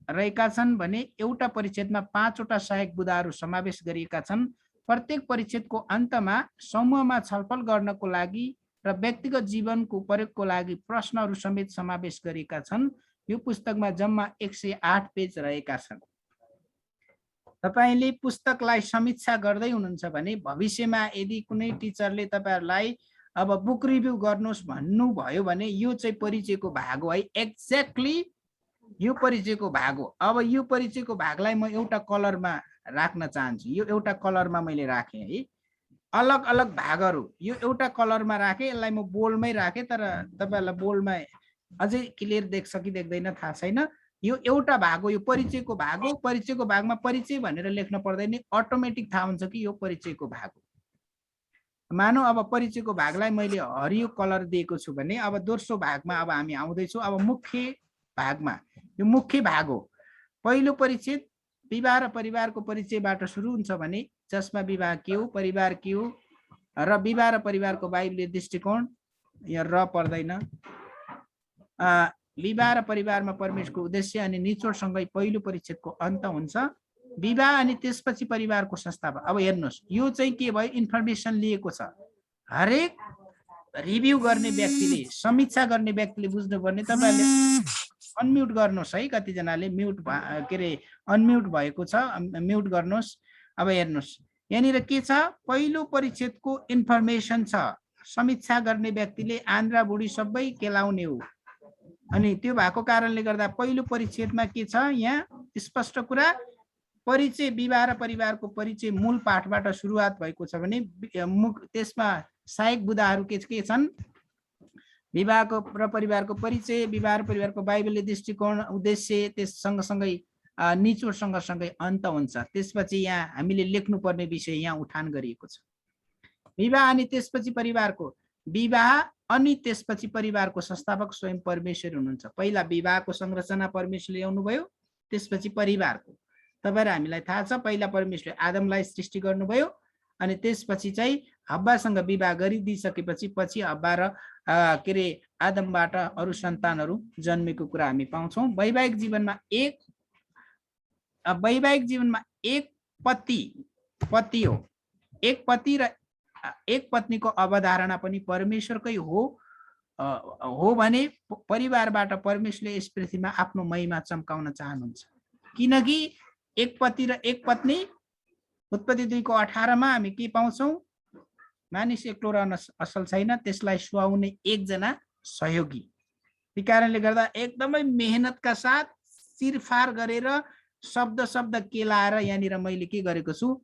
रहेका छन् भने एउटा परिच्छेदमा 5वटा सहायक बुदाहरू समावेश गरिएका छन्। प्रत्येक परिच्छेदको अन्तमा समूहमा छलफल गर्नको लागि र व्यक्तिगत जीवनको प्रयोगको लागि प्रश्नहरू समेत समावेश गरिएका छन्। यो पुस्तकमा जम्मा 108 पेज रहेका छन्। तपाईले पुस्तकलाई समीक्षा गर्दै हुनुहुन्छ भने भविष्यमा यदि कुनै टिचरले तपाईहरुलाई अब बुक रिभ्यू गर्नुहोस् भन्नुभयो भने यो चाहिँ परिचयको भाग हो है। एक्ज्याक्टली यो परिचयको भाग हो। अब यो परिचयको भागलाई म एउटा कलरमा राख्न चाहन्छु। यो एउटा कलरमा मैले राखेँ है। अलग अलग भागहरू यो एउटा कलरमा राखेँ, यसलाई म बोल्डमै राखेँ, तर तपाईहरुलाई बोल्डमा अझै क्लियर देख्छ कि देख्दैन थाहा छैन। यो एउटा भाग हो, यो परिचयको भाग हो। परिचयको भागमा परिचय भनेर लेख्न पर्दैन, अटोमेटिक थाहा हुन्छ कि यो परिचयको भाग हो। मानौ अब परिचयको भागलाई मैले हरियो कलर दिएको छु भने अब दोस्रो भागमा अब हामी आउँदैछौँ। अब मुख्य भागमा यो मुख्य भाग हो। पहिलो परिच्छेद विवाह र परिवारको परिचयबाट सुरु हुन्छ भने जसमा विवाह के हो, परिवार के हो र विवाह र परिवारको बाइबलीय दृष्टिकोण, यहाँ र पर्दैन। विवाह र परिवारमा परमेश्वरको उद्देश्य अनि निचोडसँगै पहिलो परिच्छेदको अन्त हुन्छ। विवाह अनि त्यसपछि परिवारको संस्थापन। अब हेर्नुहोस् यो चाहिँ के भयो, इन्फर्मेसन लिएको छ। हरेक रिभ्यू गर्ने व्यक्तिले, समीक्षा गर्ने व्यक्तिले बुझ्नुपर्ने। तपाईहरुले अनम्युट गर्नुहोस् है, कतिजनाले म्युट के अरे अनम्युट भएको छ, म्युट गर्नुहोस्। अब हेर्नुहोस् यहाँनिर के छ, पहिलो परिच्छेदको इन्फर्मेसन छ। समीक्षा गर्ने व्यक्तिले आन्द्रा बुढी सबै केलाउने हो। अनि त्यो भएको कारणले गर्दा पहिलो परिच्छेदमा के छ, यहाँ स्पष्ट कुरा, परिचय विवाह र परिवारको परिचय मूल पाठबाट सुरुवात भएको छ भने त्यसमा सहायक बुदाहरू के छन्, विवाहको र परिवारको परिचय, विवाह र परिवारको बाइबलीय दृष्टिकोण, उद्देश्य, त्यस सँगसँगै निचोड सँगसँगै अन्त हुन्छ। त्यसपछि यहाँ हामीले लेख्नुपर्ने विषय यहाँ उठान गरिएको छ। विवाह अनि त्यसपछि परिवारको, विवाह अनि त्यसपछि परिवारको संस्थापक स्वयं परमेश्वर हुनुहुन्छ। पहिला विवाहको संरचना परमेश्वरले ल्याउनु भयो, त्यसपछि परिवारको। तपाईहरु हामीलाई थाहा छ पहिला परमेश्वरले आदमलाई सृष्टि गर्नुभयो अनि त्यसपछि चाहिँ हब्बासँग विवाह गरिदिसकेपछि पछि हब्बा र के अरे आदमबाट अरु सन्तानहरू जन्मेको कुरा हामी पाउँछौँ। वैवाहिक जीवनमा एक पति हो। एक पति र एक पत्नीको अवधारणा पनि परमेश्वरकै हो भने परिवारबाट परमेश्वरले यस पृथ्वीमा आफ्नो महिमा चम्काउन चाहनुहुन्छ। किनकि एक पति र एक पत्नी, उत्पत्ति 2:18 मा हामी के पाउँछौँ, मानिस एक्लो रहन असल छैन, त्यसलाई सुहाउने एकजना सहयोगी। त्यही कारणले गर्दा एकदमै मेहनतका साथ चिरफार गरेर शब्द केलाएर यहाँनिर मैले के गरेको छु,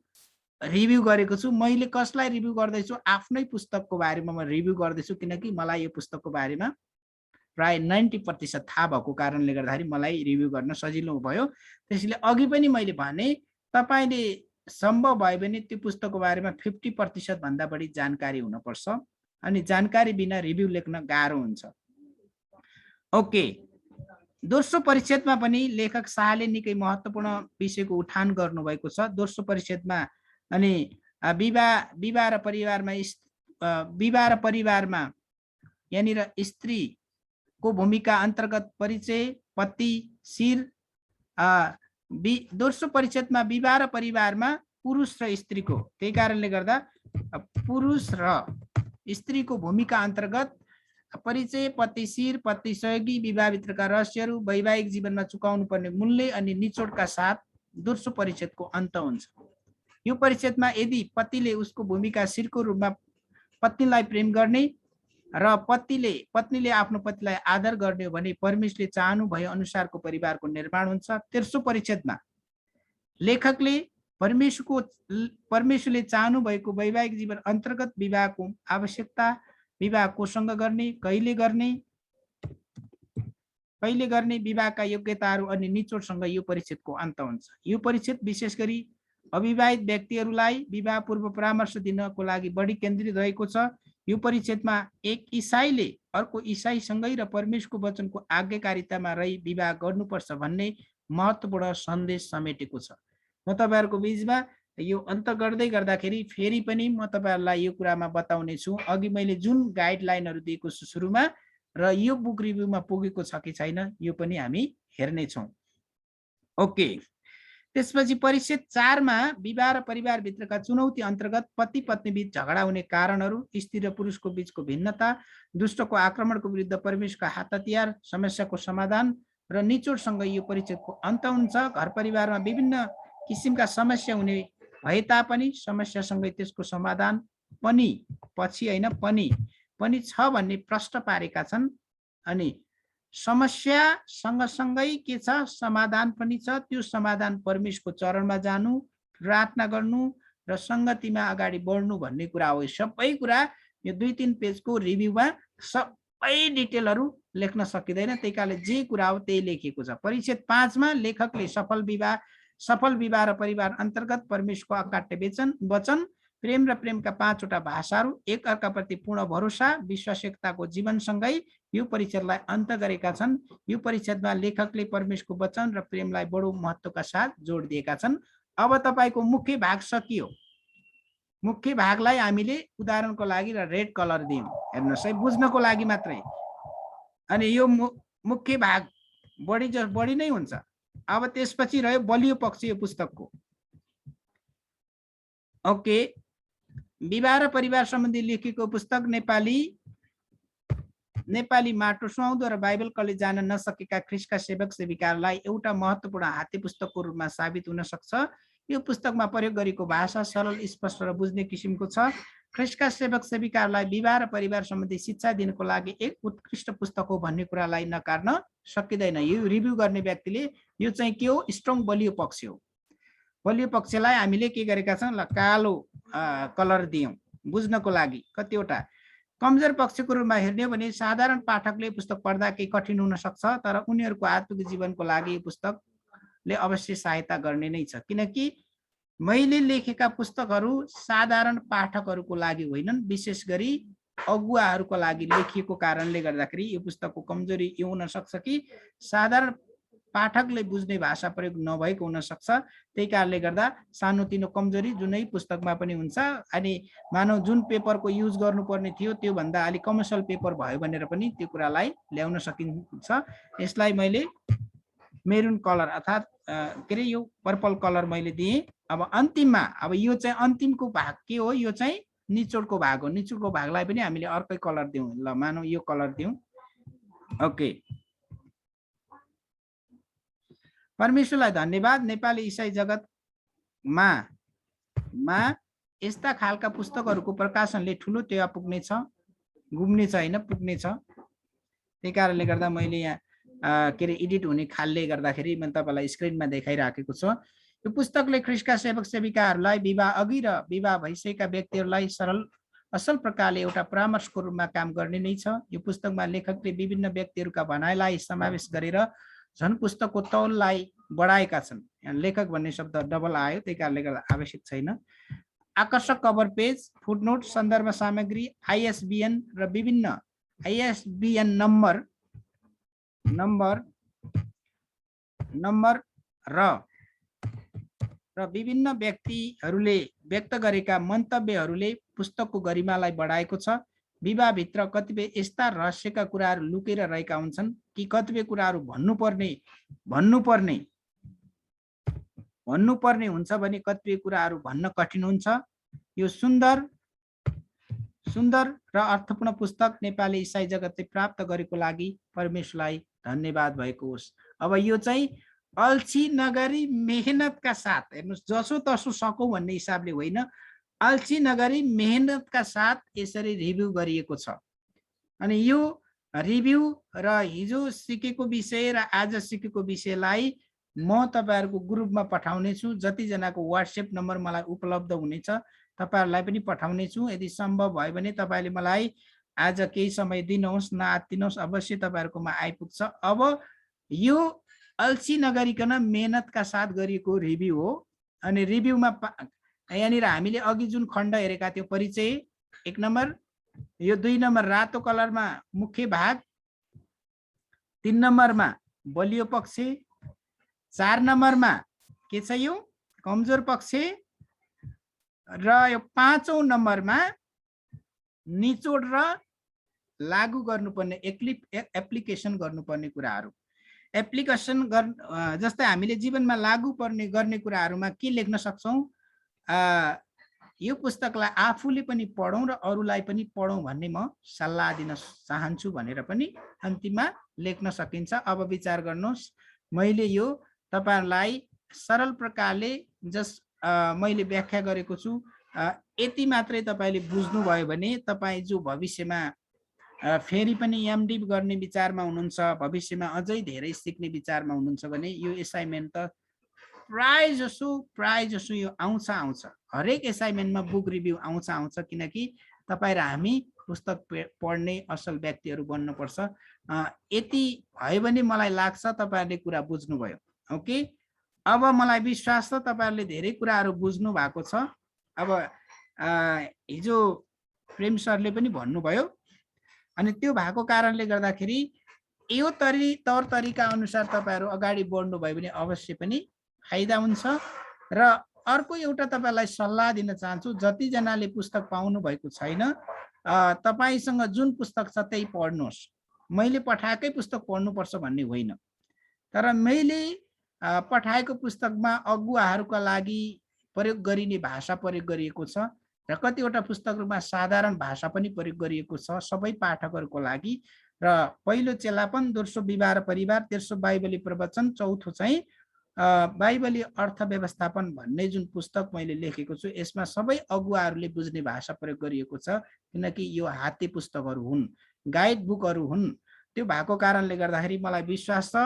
रिभ्यू गरेको छु। मैले कसलाई रिभ्यू गर्दैछु, आफ्नै पुस्तकको बारेमा म रिभ्यू गर्दैछु, किनकि मलाई यो पुस्तकको बारेमा प्राय 90% थाहा भएको कारणले गर्दाखेरि मलाई रिभ्यू गर्न सजिलो भयो। त्यसैले अघि पनि मैले भने तपाईले सम्भव भयो भने त्यो पुस्तकको बारेमा 50% भन्दा बढी जानकारी हुनुपर्छ। अनि जानकारी बिना रिभ्यू लेख्न गाह्रो हुन्छ। ओके, दोस्रो परिच्छेदमा पनि लेखक शाहले निकै महत्त्वपूर्ण विषयको उठान गर्नुभएको छ। दोस्रो परिच्छेदमा अनि विवाह र परिवारमा यहाँनिर स्त्रीको भूमिका अन्तर्गत परिचय, पति, शिर। दोस्रो परिच्छेदमा विवाह र परिवारमा पुरुष र स्त्रीको, त्यही कारणले गर्दा पुरुष र स्त्रीको भूमिका अन्तर्गत परिचय, पति, शिर, पति सहयोगी, विवाहभित्रका रहस्यहरू, वैवाहिक जीवनमा चुकाउनु पर्ने मूल्य अनि निचोडका साथ दोस्रो परिच्छेदको अन्त हुन्छ। यो परिच्छेदमा यदि पतिले उसको भूमिका शिरको रूपमा पत्नीलाई प्रेम गर्ने र पत्नीले आफ्नो पतिलाई आदर गर्ने हो भने परमेश्वरले चाहनु भए अनुसारको परिवारको निर्माण हुन्छ। तेस्रो परिच्छेदमा लेखकले परमेश्वरले चाहनु भएको वैवाहिक जीवन अन्तर्गत विवाहको आवश्यकता, विवाह कोसँग गर्ने, कहिले गर्ने, विवाहका योग्यताहरू अनि निचोडसँग यो परिच्छेदको अन्त हुन्छ। यो परिच्छेद विशेष गरी अविवाहित व्यक्तिहरूलाई विवाह पूर्व परामर्श दिनको लागि बढी केन्द्रित रहेको छ। यो परिच्छेदमा एक इसाईले अर्को इसाईसँगै र परमेश्वरको वचनको आज्ञाकारितामा रही विवाह गर्नुपर्छ भन्ने महत्त्वपूर्ण सन्देश समेटेको छ। म तपाईहरुको बीचमा यो अन्त गर्दै गर्दाखेरि फेरि पनि म तपाईहरुलाई यो कुरामा बताउने छु, अघि मैले जुन गाइडलाइनहरु दिएको छु सुरुमा र यो बुक रिभ्यूमा पुगेको छ कि छैन यो पनि हामी हेर्ने छौं। ओके, त्यसपछि परिच्छेद 4 मा विवाह र परिवार भित्रका चुनौती अन्तर्गत पति पत्नी बीच झगडा हुने कारणहरू, स्त्री र पुरुषको बीचको भिन्नता, दुष्टको आक्रमणको विरुद्ध परमेश्वरका हात हतियार, समस्याको समाधान र निचोडसँग यो परिच्छेदको अन्त हुन्छ। घर परिवारमा विभिन्न किसिमका समस्या हुने भए तापनि समस्यासँगै त्यसको समाधान पनि पनि छ भन्ने प्रश्न पारेका छन्। अनि समस्या सँगसँगै के छ, समाधान पनि छ। त्यो समाधान परमेश्वरको चरणमा जानु, प्रार्थना गर्नु र संगतिमा अगाडि बढ्नु भन्ने कुरा हो। सबै कुरा यो 2-3 पेजको रिभ्यूमा सबै डिटेलहरु लेख्न सकिदैन, त्यही कारणले जे कुरा हो त्यही लेखिएको छ। परिच्छेद 5 मा लेखकले सफल विवाह र परिवार अन्तर्गत परमेश्वरको अकाट्य वचन, प्रेम र प्रेमका 5 वटा भाषाहरू, एक अर्काप्रति पूर्ण भरोसा, विश्वासयोग्यताको जीवनसँगै यो परिच्छेदलाई अन्त गरेका छन्। यो परिच्छेदमा लेखकले परमेश्वरको वचन र प्रेमलाई बडो महत्त्वका साथ जोड दिएका छन्। अब तपाईको मुख्य भाग सकियो। मुख्य भागलाई हामीले उदाहरणको लागि र रेड कलर दियौं, हेर्नुस् है, बुझ्नको लागि मात्रै। अनि यो मुख्य भाग बढी नै हुन्छ। अब त्यसपछि रह्यो बलियो पक्ष यो पुस्तकको। ओके, विवाह र परिवार सम्बन्धी लेखिएको पुस्तक नेपाली माटो सुहाउँदो र बाइबल कलेज जान नसकेका ख्रिस्टका सेवक सेविकाहरूलाई एउटा महत्त्वपूर्ण हाते पुस्तकको रूपमा साबित हुन सक्छ। यो पुस्तकमा प्रयोग गरेको भाषा सरल, स्पष्ट र बुझ्ने किसिमको छ। ख्रिस्टका सेवक सेविकाहरूलाई विवाह र परिवार सम्बन्धी शिक्षा दिनको लागि एक उत्कृष्ट पुस्तक हो भन्ने कुरालाई नकार्न सकिँदैन। यो रिभ्यू गर्ने व्यक्तिले यो चाहिँ के हो, स्ट्रङ बलियो पक्ष हो। बलियो पक्षलाई हामीले के गरेका छौं, कालो कलर दियौं बुझ्नको लागि। कतिवटा कमजोर पक्षको रूपमा हेर्ने हो भने साधारण पाठकले पुस्तक पढ्दा केही कठिन हुन सक्छ, तर उनीहरूको आत्मिक जीवनको लागि यो पुस्तकले अवश्य सहायता गर्ने नै छ। किनकि मैले लेखेका पुस्तकहरू साधारण पाठकहरूको लागि होइनन्, विशेष गरी अगुवाहरूको लागि लेखिएको कारणले गर्दाखेरि यो पुस्तकको कमजोरी यो हुन सक्छ कि साधारण पाठकले बुझ्ने भाषा प्रयोग नभएको हुन सक्छ। त्यही कारणले गर्दा सानोतिनो कमजोरी जुनै पुस्तकमा पनि हुन्छ। अनि मानव जुन पेपरको युज गर्नुपर्ने थियो त्यो भन्दा अलि कमर्सियल पेपर भयो भनेर पनि त्यो कुरालाई ल्याउन सकिन्छ। यसलाई मैले मेरून कलर अर्थात् के अरे यो पर्पल कलर मैले दिएँ। अब अन्तिममा, अब यो चाहिँ अन्तिमको भाग के हो, यो चाहिँ निचोडको भाग हो। निचोडको भागलाई पनि हामीले अर्कै कलर दिउँ, ल मानौ यो कलर दिउँ। ओके, परमेश्वरलाई धन्यवाद। नेपाली इसाई जगतमा यस्ता खालका पुस्तकहरूको प्रकाशनले ठुलो टेवा पुग्नेछ, गुम्नेछ हैन, पुग्नेछ। त्यही कारणले गर्दा मैले यहाँ के अरे एडिट हुने खालले गर्दाखेरि मैले तपाईलाई स्क्रिनमा देखाइराखेको छु। यो पुस्तकले ख्रिस्टका सेवक सेविकाहरूलाई विवाह अघि र विवाह भइसकेका व्यक्तिहरूलाई असल प्रकारले एउटा परामर्शको रूपमा काम गर्ने नै छ। यो पुस्तकमा लेखकले विभिन्न व्यक्तिहरूका भनाइलाई समावेश गरेर झन् पुस्तकको तौललाई बढाएका छन्। यहाँ लेखक भन्ने शब्द डबल आयो, त्यही कारणले गर्दा आवश्यक छैन। आकर्षक कभर पेज, फुटनोट, सन्दर्भ सामग्री, ISBN र विभिन्न ISBN नम्बर नम्बर र विभिन्न व्यक्तिहरूले व्यक्त गरेका मन्तव्यहरूले पुस्तकको गरिमालाई बढाएको छ। विवाहभित्र कतिपय यस्ता रहस्यका कुराहरू लुकेर रहेका हुन्छन् कि कतिपय कुराहरू भन्नुपर्ने हुन्छ भने कतिपय कुराहरू भन्न कठिन हुन्छ। यो सुन्दर र अर्थपूर्ण पुस्तक नेपाली इसाई जगतले प्राप्त गरेको लागि परमेश्वरलाई धन्यवाद भएको होस्। अब यो चाहिँ अल्छी नगरी मेहनतका साथ, हेर्नुहोस् जसो तसो सकौँ भन्ने हिसाबले होइन, अल्छी नगरी मेहनतका साथ यसरी रिभ्यू गरिएको छ। अनि यो रिभ्यू र हिजो सिकेको विषय र आज सिकेको विषयलाई म तपाईहरुको ग्रुपमा पठाउने छु। जतिजनाको व्हाट्सएप नम्बर मलाई उपलब्ध हुनेछ तपाईहरुलाई पनि पठाउने छु। यदि सम्भव भयो भने तपाईले मलाई आज केही समय दिनुहोस्, नआत्तिनुहोस्, अवश्य तपाईहरुकोमा आइपुग्छ। अब यो अल्छी नगरिकन मेहनतका साथ गरिएको रिभ्यू हो। अनि रिभ्यूमा यहाँनिर हामीले अघि जुन खण्ड हेरेका थियौं, परिचय 1 नम्बर, यो 2 नम्बर रातो कलरमा मुख्य भाग, 3 नम्बरमा बलियो पक्ष, 4 नम्बरमा के छ यो कमजोर पक्ष, र यो 5औं नम्बरमा निचोड र लागू गर्नुपर्ने एप्लिकेसन गर्नुपर्ने कुराहरू। एप्लिकेसन जस्तै हामीले जीवनमा लागू गर्ने कुराहरूमा के लेख्न सक्छौं, यो पुस्तकलाई आफूले पनि पढौं र अरूलाई पनि पढौं भन्ने म सल्लाह दिन चाहन्छु भनेर पनि अन्तिममा लेख्न सकिन्छ। अब विचार गर्नुहोस्, मैले यो तपाईहरुलाई सरल प्रकारले मैले व्याख्या गरेको छु, यति मात्रै तपाईले बुझ्नु भयो भने तपाई जो भविष्यमा फेरि पनि एमडी गर्ने विचारमा हुनुहुन्छ, भविष्यमा अझै धेरै सिक्ने विचारमा हुनुहुन्छ भने यो असाइनमेन्ट त प्राय जसो यो आउँछ। हरेक असाइनमेन्टमा बुक रिभ्यू आउँछ, किनकि तपाई र हामी पुस्तक पढ्ने असल व्यक्तिहरू बन्नुपर्छ। यति भयो भने मलाई लाग्छ तपाईहरुले कुरा बुझ्नुभयो। ओके, अब मलाई विश्वास छ तपाईहरुले धेरै कुराहरू बुझ्नु भएको छ। अब हिजो प्रेम सरले पनि भन्नुभयो, अनि त्यो भएको कारणले गर्दाखेरि यो तौर तरिका अनुसार तपाईहरु अगाडि बढ्नु भयो भने अवश्य पनि फाइदा हुन्छ। र अर्को एउटा तपाईलाई सल्लाह दिन चाहन्छु, जति जनाले पुस्तक पाउनु भएको छैन, तपाईसँग जुन पुस्तक छ त्यही पढ्नुहोस्। मैले पठाएकै पुस्तक पढ्नुपर्छ भन्ने होइन, तर मैले पठाएको पुस्तकमा अगुवाहरूका लागि प्रयोग गरिने भाषा प्रयोग गरिएको छ र कतिवटा पुस्तकहरुमा साधारण भाषा पनि प्रयोग गरिएको छ सबै पाठकहरुको लागि। र पहिलो चेलापन, दोस्रो विवाह र परिवार, तेस्रो बाइबली प्रवचन, चौथो चाहिँ बाइबली अर्थ व्यवस्थापन भन्ने जुन पुस्तक मैले लेखेको छु, यसमा सबै अगुवाहरूले बुझ्ने भाषा प्रयोग गरिएको छ, किनकि यो हाते पुस्तकहरू हुन्, गाइड बुकहरू हुन्। त्यो भएको कारणले गर्दाखेरि मलाई विश्वास छ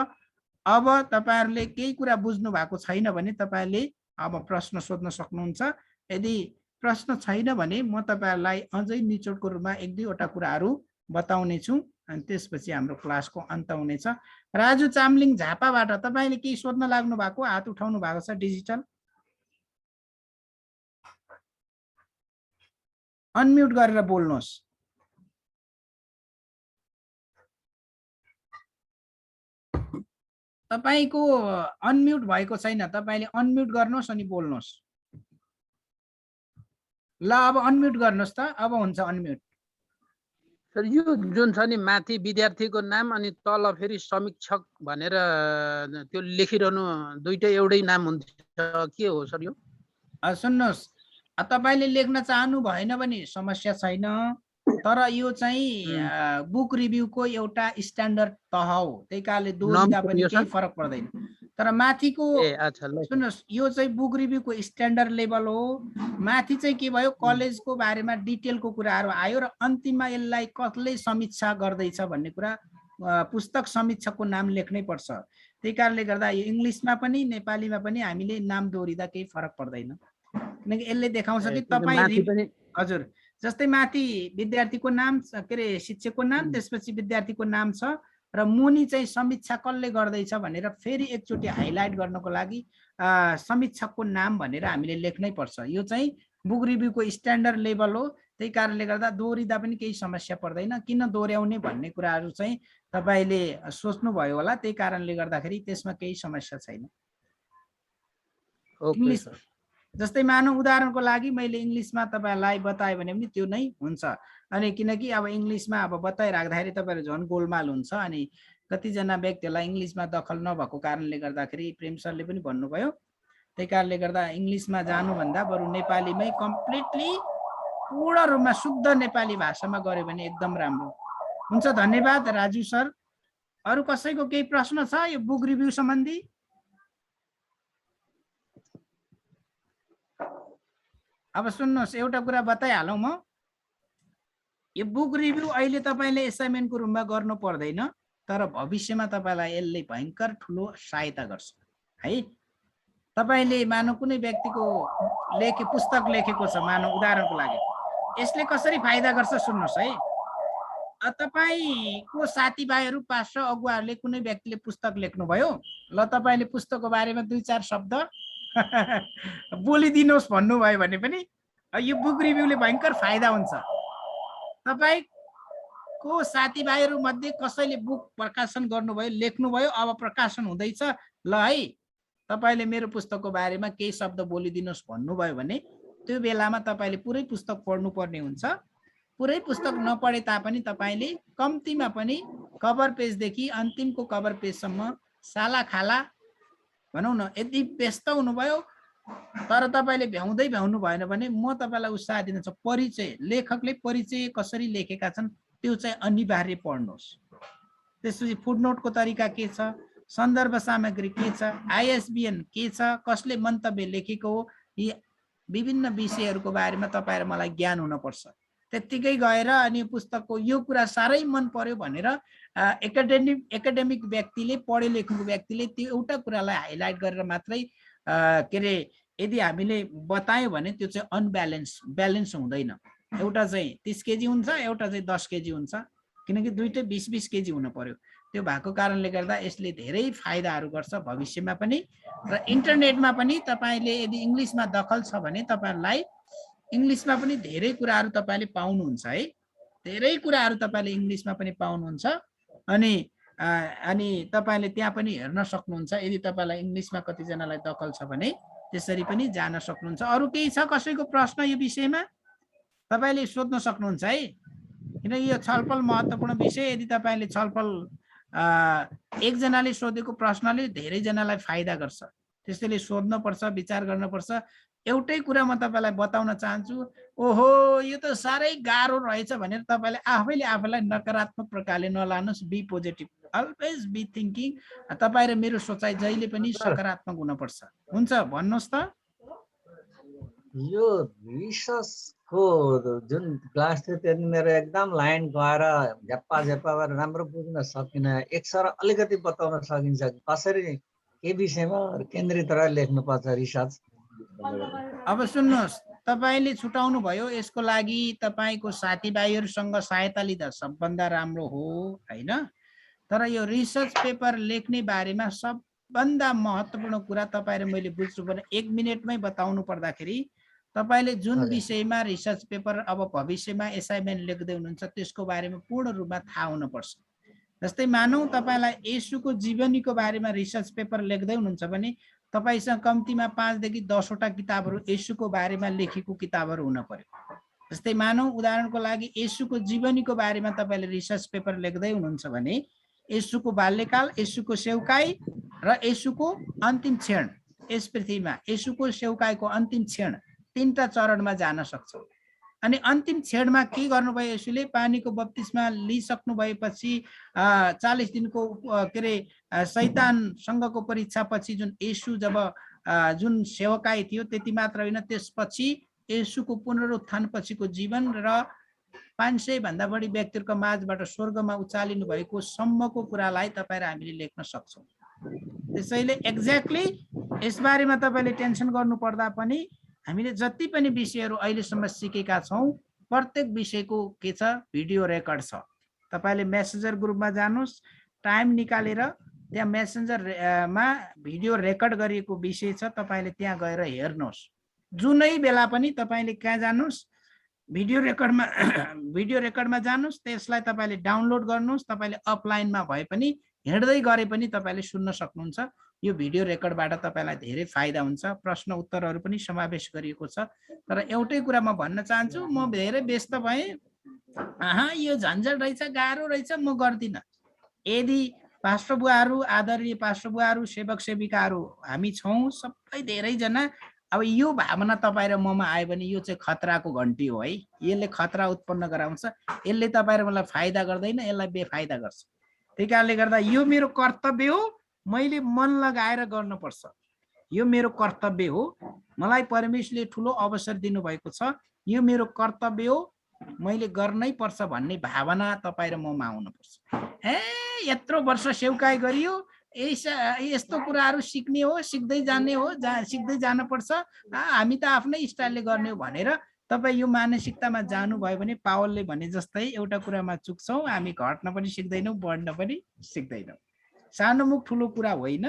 अब तपाईहरुले केही कुरा बुझ्नु भएको छैन भने तपाईहरुले अब प्रश्न सोध्न सक्नुहुन्छ। यदि प्रश्न छैन भने म तपाईहरुलाई अझै निचोडको रूपमा 1-2 वटा कुराहरू बताउने छु, अनि त्यसपछि हाम्रो क्लासको अन्त हुनेछ। राजु चामलिङ झापाबाट तपाईले केही सोध्न लाग्नु भएको, हात उठाउनु भएको छ डिजिटल? अनम्युट गरेर बोल्नुहोस्। तपाईको अनम्युट भएको छैन, तपाईले अनम्युट गर्नुहोस् अनि बोल्नुहोस्। ल अब अनम्युट गर्नुहोस् त, अब हुन्छ अनम्युट। सर यो जुन छ नि माथि विद्यार्थीको नाम अनि तल फेरि समीक्षक भनेर त्यो लेखिरहनु दुईटै एउटै नाम हुन्छ के हो सर यो? सुन्नुहोस्, तपाईले लेख्न चाहनु भएन भने समस्या छैन, तर यो चाहिँ बुक रिभ्यूको एउटा स्ट्यान्डर्ड तह हो, त्यही कारणले दोहोरिँदा पनि केही फरक पर्दैन। तर माथिको सुन्नुहोस्, यो चाहिँ बुक रिभ्यूको स्ट्यान्डर्ड लेभल हो। माथि चाहिँ के भयो, कलेजको बारेमा डिटेलको कुराहरू आयो र अन्तिममा यसलाई कसले समीक्षा गर्दैछ भन्ने कुरा पुस्तक समीक्षकको नाम लेख्नै पर्छ। त्यही कारणले गर्दा यो इङ्ग्लिसमा पनि नेपालीमा पनि हामीले नाम दोहोरिँदा केही फरक पर्दैन, किनकि यसले देखाउँछ कि तपाईँ हजुर जस्तै माथि विद्यार्थीको नाम के अरे शिक्षकको नाम, त्यसपछि विद्यार्थीको नाम छ र मुनि चाहिँ समीक्षा कसले गर्दैछ भनेर फेरि एकचोटि हाइलाइट गर्नको लागि समीक्षकको नाम भनेर हामीले लेख्नै पर्छ। यो चाहिँ बुक रिभ्यूको स्ट्यान्डर्ड लेभल हो, त्यही कारणले गर्दा दोहोरिँदा पनि केही समस्या पर्दैन। किन दोहोऱ्याउने भन्ने कुराहरू चाहिँ तपाईले सोच्नुभयो होला, त्यही कारणले गर्दाखेरि त्यसमा केही समस्या छैन। इङ्ग्लिस जस्तै मानौ उदाहरणको लागि मैले इङ्ग्लिसमा तपाईँलाई बताएँ भने पनि त्यो नै हुन्छ। अनि किनकि अब इङ्ग्लिसमा अब बताइराख्दाखेरि तपाईँहरू झन् गोलमाल हुन्छ। अनि कतिजना व्यक्तिहरूलाई इङ्ग्लिसमा दखल नभएको कारणले गर्दाखेरि प्रेम सरले पनि भन्नुभयो, त्यही कारणले गर्दा इङ्ग्लिसमा जानुभन्दा बरु नेपालीमै कम्प्लिटली पूर्ण रूपमा शुद्ध नेपाली भाषामा गऱ्यो भने एकदम राम्रो हुन्छ। धन्यवाद राजु सर। अरू कसैको केही प्रश्न छ यो बुक रिभ्यू सम्बन्धी? अब सुन्नुहोस्, एउटा कुरा बताइहालौँ म। यो बुक रिभ्यू अहिले तपाईँले एसाइनमेन्टको रूपमा गर्नु पर्दैन, तर भविष्यमा तपाईँलाई यसले भयङ्कर ठुलो सहायता गर्छ है। तपाईँले मानव कुनै व्यक्तिको पुस्तक लेखेको छ, मानव उदाहरणको लागि, यसले कसरी फाइदा गर्छ सुन्नुहोस् है। तपाईँको साथीभाइहरू पास्टर अगुवाहरूले कुनै व्यक्तिले पुस्तक लेख्नुभयो, ल तपाईँले पुस्तकको बारेमा 2-4 शब्द बोलिदिनुहोस् भन्नुभयो भने पनि यो बुक रिभ्यूले भयङ्कर फाइदा हुन्छ। तपाईँको साथीभाइहरू मध्ये कसैले बुक प्रकाशन गर्नुभयो, लेख्नुभयो, अब प्रकाशन हुँदैछ, ल है तपाईँले मेरो पुस्तकको बारेमा केही शब्द बोलिदिनुहोस् भन्नुभयो भने त्यो बेलामा तपाईँले पुरै पुस्तक पढ्नुपर्ने हुन्छ। पुरै पुस्तक नपढे तापनि तपाईँले कम्तीमा पनि कभर पेजदेखि अन्तिमको कभर पेजसम्म साला खाला भनौँ न, यदि व्यस्त हुनुभयो तर तपाईँले भ्याउनु भएन भने म तपाईँलाई उत्साह दिन्छु, परिचय, लेखकले परिचय कसरी लेखेका छन् त्यो चाहिँ अनिवार्य पढ्नुहोस्। त्यसपछि फुटनोटको तरिका के छ, सन्दर्भ सामग्री के छ, आइएसबिएन के छ, कसले मन्तव्य लेखेको हो, यी विभिन्न विषयहरूको बारेमा तपाईँ र मलाई ज्ञान हुनुपर्छ। त्यत्तिकै गएर अनि पुस्तकको यो कुरा साह्रै मन पर्यो भनेर एकाडेमिक व्यक्तिले, पढे लेखेको व्यक्तिले त्यो एउटा कुरालाई हाइलाइट गरेर मात्रै के अरे यदि हामीले बतायौँ भने त्यो चाहिँ ब्यालेन्स हुँदैन। एउटा चाहिँ 30 केजी हुन्छ, एउटा चाहिँ 10 केजी हुन्छ, किनकि दुइटै 20-20 केजी हुनु पर्यो। त्यो भएको कारणले गर्दा यसले धेरै फाइदाहरू गर्छ भविष्यमा पनि। र इन्टरनेटमा पनि तपाईँले यदि इङ्ग्लिसमा दखल छ भने तपाईँलाई इङ्ग्लिसमा पनि धेरै कुराहरू तपाईँले पाउनुहुन्छ है, धेरै कुराहरू तपाईँले इङ्ग्लिसमा पनि पाउनुहुन्छ। अनि तपाईँले त्यहाँ पनि हेर्न सक्नुहुन्छ। यदि तपाईँलाई इङ्ग्लिसमा कतिजनालाई दखल छ भने त्यसरी पनि जान सक्नुहुन्छ। अरू केही छ कसैको प्रश्न यो विषयमा तपाईँले सोध्न सक्नुहुन्छ है, किन यो छलफल महत्त्वपूर्ण विषय। यदि तपाईँले छलफल एकजनाले सोधेको प्रश्नले धेरैजनालाई फाइदा गर्छ, त्यसैले सोध्नुपर्छ, विचार गर्नुपर्छ। एउटै कुरा म तपाईँलाई बताउन चाहन्छु, ओहो यो त साह्रै गाह्रो रहेछ भनेर तपाईँले आफैलाई नकारात्मक प्रकारले नलानुहोस्। Be positive, always be thinking. तपाईँ र मेरो सोचाइ जहिले पनि सकारात्मक हुनुपर्छ। हुन्छ, भन्नुहोस् त। यो रिसर्चको जुन क्लास थियो त्यति मेरो एकदम लाइन गएर झ्याप्पा गरेर राम्रो बुझ्न सकिनँ। एक सर अलिकति बताउन सकिन्छ कसरी के विषयमा केन्द्रित रहेर लेख्नुपर्छ रिसर्च? अब सुन्नुहोस्, तपाईँले छुटाउनु भयो, यसको लागि तपाईँको साथीभाइहरूसँग सहायता लिँदा सबभन्दा राम्रो हो होइन। तर यो रिसर्च पेपर लेख्ने बारेमा सबभन्दा महत्त्वपूर्ण कुरा तपाईँ र मैले बुझ्नु पर्ने 1 मिनटमै बताउनु पर्दाखेरि तपाईँले जुन विषयमा रिसर्च पेपर अब भविष्यमा एसाइनमेन्ट लेख्दै हुनुहुन्छ त्यसको बारेमा पूर्ण रूपमा थाहा हुनुपर्छ। जस्तै मानौँ तपाईँलाई येशूको जीवनीको बारेमा रिसर्च पेपर लेख्दै हुनुहुन्छ भने तपाईँसँग कम्तीमा 5 देखि 10 वटा किताबहरू येशूको बारेमा लेखेको किताबहरू हुन पर्यो। जस्तै मानौँ उदाहरणको लागि येशूको जीवनीको बारेमा तपाईँले रिसर्च पेपर लेख्दै हुनुहुन्छ भने येशूको बाल्यकाल, येशूको सेवकाई र येशूको अन्तिम क्षण, यस पृथ्वीमा येशूको सेवकाईको अन्तिम क्षण 3टा चरणमा जान सक्छ। अनि अन्तिम क्षणमा के गर्नुभयो येशूले? पानीको बप्तिस्मा लिइसक्नु भएपछि 40 दिनको के अरे शैतानसँगको परीक्षा पछि जुन येशू जब जुन सेवकाई थियो त्यति मात्र होइन, त्यसपछि येशूको पुनरुत्थान पछिको जीवन र 500 भन्दा बढी व्यक्तिहरूको माझबाट स्वर्गमा उचालिनु भएको सम्मको कुरालाई तपाईँ र हामीले लेख्न सक्छौँ। त्यसैले एक्ज्याक्टली यसबारेमा तपाईँले टेन्सन गर्नु पर्दा पनि हामीले जति पनि विषयहरू अहिलेसम्म सिकेका छौँ प्रत्येक विषयको के छ, भिडियो रेकर्ड छ। तपाईँले मेसेन्जर ग्रुपमा जानुहोस्, टाइम निकालेर त्यहाँ मेसेन्जरमा भिडियो रेकर्ड गरिएको विषय छ, तपाईँले त्यहाँ गएर हेर्नुहोस्। जुनै बेला पनि तपाईँले कहाँ जानुहोस्, भिडियो रेकर्डमा जानुस्, त्यसलाई तपाईँले डाउनलोड गर्नुहोस्। तपाईँले अफलाइनमा भए पनि हिँड्दै गरे पनि तपाईँले सुन्न सक्नुहुन्छ। यो भिडियो रेकर्डबाट तपाईँलाई धेरै फाइदा हुन्छ। प्रश्न उत्तरहरू पनि समावेश गरिएको छ। तर एउटै कुरा म भन्न चाहन्छु, म धेरै व्यस्त भएँ, यो झन्झट रहेछ, गाह्रो रहेछ, म गर्दिनँ। यदि पास्टर बुवाहरू, आदरणीय पास्टर बुवाहरू, सेवक सेविकाहरू हामी छौँ सबै धेरैजना, अब यो भावना तपाईँ र ममा आयो भने यो चाहिँ खतराको घन्टी हो है। यसले खतरा उत्पन्न गराउँछ। यसले तपाईँ र मलाई फाइदा गर्दैन, यसलाई बेफाइदा गर्छ। त्यही कारणले गर्दा यो मेरो कर्तव्य हो, मैले मन लगाएर गर्नुपर्छ। यो मेरो कर्तव्य हो, मलाई परमेश्वरले ठुलो अवसर दिनुभएको छ, यो मेरो कर्तव्य हो, मैले गर्नै पर्छ भन्ने भावना तपाईँ र ममा आउनुपर्छ। यत्रो वर्ष सेवकाई गरियो, यस्तो कुराहरू सिक्ने हो, सिक्दै जाने हो, सिक्दै जानुपर्छ, हामी त आफ्नै स्टाइलले गर्ने हो भनेर तपाईँ यो मानसिकतामा जानुभयो भने पावलले भने जस्तै एउटा कुरामा चुक्छौँ, हामी घट्न पनि सिक्दैनौँ, बढ्न पनि सिक्दैनौँ। सानो मुख ठुलो कुरा होइन।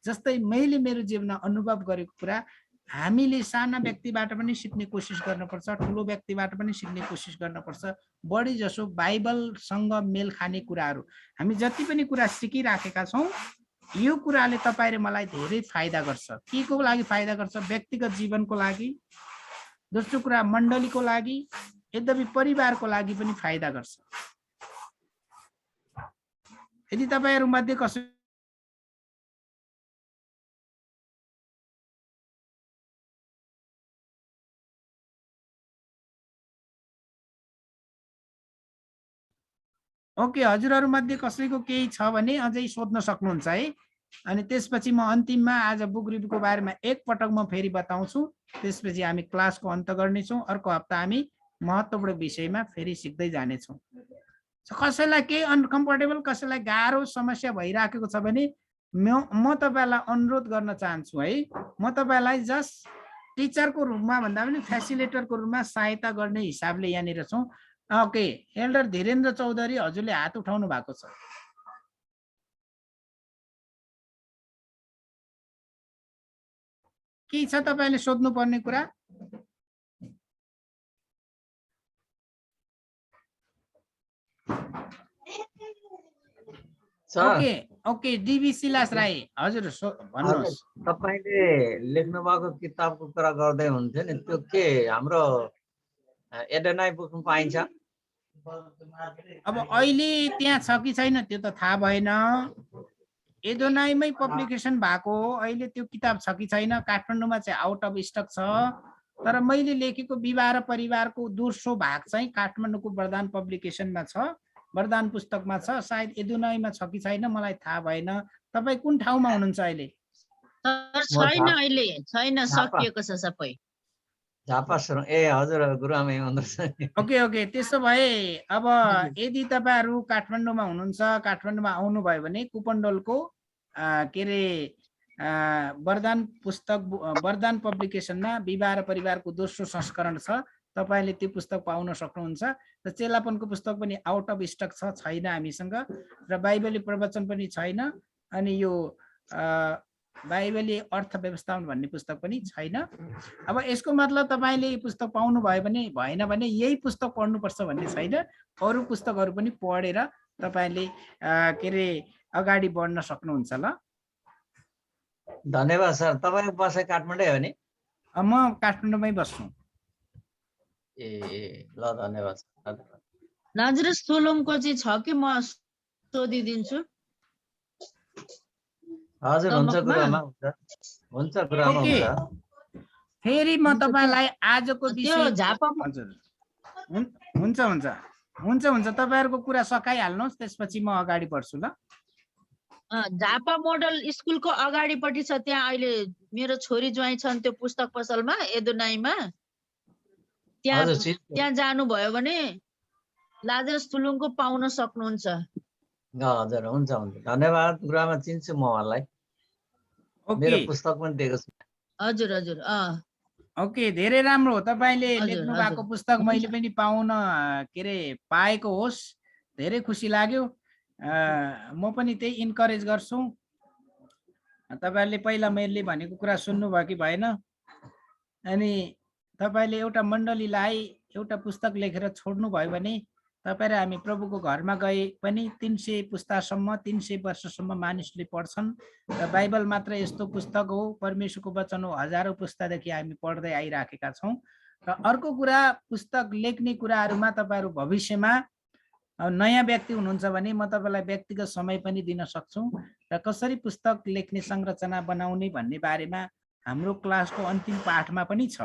जस्तै मैले मेरो जीवनमा अनुभव गरेको कुरा, हामीले साना व्यक्तिबाट पनि सिक्ने कोसिस गर्नुपर्छ, ठुलो व्यक्तिबाट पनि सिक्ने कोसिस गर्नुपर्छ। बढी जसो बाइबलसँग मेल खाने कुराहरू हामी जति पनि कुरा सिकिराखेका छौँ, यो कुराले तपाईँ र मलाई धेरै फाइदा गर्छ। के को लागि फाइदा गर्छ? व्यक्तिगत जीवनको लागि, दोस्रो कुरा मण्डलीको लागि, यद्यपि परिवारको लागि पनि फाइदा गर्छ। यदि तपाईँहरू मध्ये कसै ओके, हजुरहरू मध्ये कसैको केही छ भने अझै सोध्न सक्नुहुन्छ है। अनि त्यसपछि म अन्तिममा आज बुक रिभ्यूको बारेमा एकपटक म फेरि बताउँछु। त्यसपछि हामी क्लासको अन्त गर्नेछौँ। अर्को हप्ता हामी महत्त्वपूर्ण विषयमा फेरि सिक्दै जानेछौँ। कसैलाई केही अनकम्फर्टेबल, कसैलाई गाह्रो समस्या भइराखेको छ भने म तपाईँलाई अनुरोध गर्न चाहन्छु है, म तपाईँलाई जस्ट टिचरको रूपमा भन्दा पनि फेसिलिटेटरको रूपमा सहायता गर्ने हिसाबले यहाँनिर छौँ। ओके, एल्डर धीरेन्द्र चौधरी, हजुरले हात उठाउनु भएको छ। के छ तपाईँले सोध्नुपर्ने कुरा? ओके ओके, डिबी सिलास राई, हजुर भन्नुहोस्। तपाईँले लेख्नु भएको किताबको कुरा गर्दै हुन्थ्यो नि, त्यो के हाम्रो एडोनाई बुकमा पाइन्छ? अब अहिले त्यहाँ छ कि छैन त्यो त थाहा भएन। एडोनाईमै पब्लिकेसन भएको हो। अहिले त्यो किताब छ कि छैन, काठमाडौँमा चाहिँ आउट अफ स्टक छ। तर मैले लेखेको विवाह र परिवारको दोस्रो भाग चाहिँ काठमाडौँको वरदान पब्लिकेसनमा छ, वरदान पुस्तकमा छ। सायद एडोनाईमा छ कि छैन मलाई थाहा भएन। तपाईँ कुन ठाउँमा हुनुहुन्छ अहिले? छैन, अहिले छैन, सकिएको छ सबै। हजुर गुरुआमा हुनुहुन्छ। ओके ओके, त्यसो भए अब यदि तपाईँहरू काठमाडौँमा हुनुहुन्छ, काठमाडौँमा आउनुभयो भने कुपन्डोलको के अरे वरदान पुस्तक, वरदान पब्लिकेसनमा विवाह र परिवारको दोस्रो संस्करण छ। तपाईँले त्यो पुस्तक पाउन सक्नुहुन्छ। र चेलापनको पुस्तक पनि आउट अफ स्टक छ, छैन हामीसँग। र बाइबली प्रवचन पनि छैन। अनि यो बाइबली अर्थ व्यवस्थापन भन्ने पुस्तक पनि छैन। अब यसको मतलब तपाईँले यो पुस्तक पाउनु भयो भने भएन भने यही पुस्तक पढ्नुपर्छ भन्ने छैन। अरू पुस्तकहरू पनि पढेर तपाईँले के अरे अगाडि बढ्न सक्नुहुन्छ। ल, धन्यवाद सर। तपाईँ बसे काठमाडौँ हो नि? म काठमाडौँमै बस्छु। ल धन्यवाद सर। लाजरस थुलुङको चाहिँ छ कि म सोधिदिन्छु? हजुर हुन्छ गुरुआमा, हुन्छ गुरुआमा, हुन्छ। फेरि म तपाईँलाई आजको विषय झापा, हजुर हुन्छ हुन्छ हुन्छ हुन्छ तपाईँहरूको कुरा सकाइहाल्नुहोस्, त्यसपछि म अगाडि बढ्छु। ल, झापा मोडल स्कुलको अगाडिपट्टि छ, त्यहाँ अहिले मेरो छोरी ज्वाइँ छन् त्यो पुस्तक पसलमा, एडोनाईमा। त्यहाँ जानुभयो भने लाजरस थुलुङको पाउन सक्नुहुन्छ। हजुर हुन्छ हुन्छ, धन्यवाद गुरुआमा, चिन्छु म उहाँलाई, मेरो पुस्तक पनि दिएको छु। हजुर हजुर, ओके, धेरै राम्रो हो। तपाईँले लेख्नु भएको पुस्तक मैले पनि पाउन के अरे पाएको होस्, धेरै खुसी लाग्यो। म पनि त्यही इन्करेज गर्छु। तपाईँहरूले पहिला मैले भनेको कुरा सुन्नुभयो कि भएन? अनि तपाईँले एउटा मण्डलीलाई एउटा पुस्तक लेखेर छोड्नु भयो भने तपाईँ र हामी प्रभुको घरमा गए पनि 300 पुस्तासम्म 300 वर्षसम्म मानिसले पढ्छन् र बाइबल मात्र यस्तो पुस्तक हो, परमेश्वरको वचन हो, हजारौं पुस्तादेखि हामी पढ्दै आइराखेका छौँ। र अर्को कुरा, पुस्तक लेख्ने कुराहरूमा तपाईँहरू भविष्यमा नयाँ व्यक्ति हुनुहुन्छ भने म तपाईँलाई व्यक्तिगत समय पनि दिन सक्छु र कसरी पुस्तक लेख्ने संरचना बनाउने भन्ने बारेमा हाम्रो क्लासको अन्तिम पाठमा पनि छ।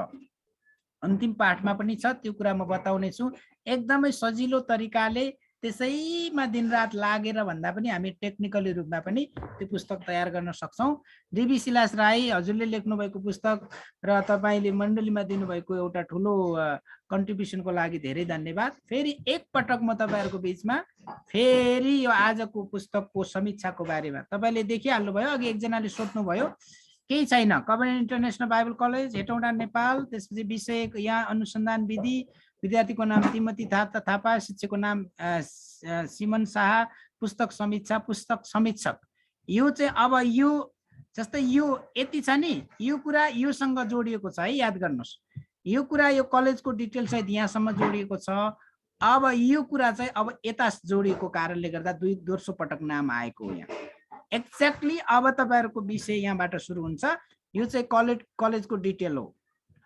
त्यो कुरा म बताउने छु। एकदमै सजिलो तरिकाले त्यसैमा दिनरात लागेर भन्दा पनि हामी टेक्निकली रूपमा पनि त्यो पुस्तक तयार गर्न सक्छौँ। डीबी सिलास राई हजुरले लेख्नु भएको पुस्तक र तपाईँले मण्डलीमा दिनुभएको एउटा ठुलो कन्ट्रिब्युसनको लागि धेरै धन्यवाद। फेरि एकपटक म तपाईँहरूको बिचमा फेरि यो आजको पुस्तकको समीक्षाको बारेमा तपाईँले देखिहाल्नुभयो। अघि एकजनाले सोध्नुभयो, केही छैन, covenant international Bible college Hetauda Nepal, त्यसपछि विषय यहाँ अनुसन्धान विधि, विद्यार्थीको नाम तिमती थापा, शिक्षकको नाम सिमन शाह, पुस्तक समीक्षक। यो चाहिँ अब यो जस्तै यो यति छ नि, यो कुरा योसँग जोडिएको छ है, याद गर्नुहोस्। यो कुरा यो कलेजको डिटेल सहित यहाँसम्म जोडिएको छ। अब यो कुरा चाहिँ अब यता जोडिएको कारणले गर्दा दोस्रो पटक नाम आएको हो यहाँ। एक्ज्याक्टली अब तपाईँहरूको विषय यहाँबाट सुरु हुन्छ। यो चाहिँ कलेजको डिटेल हो।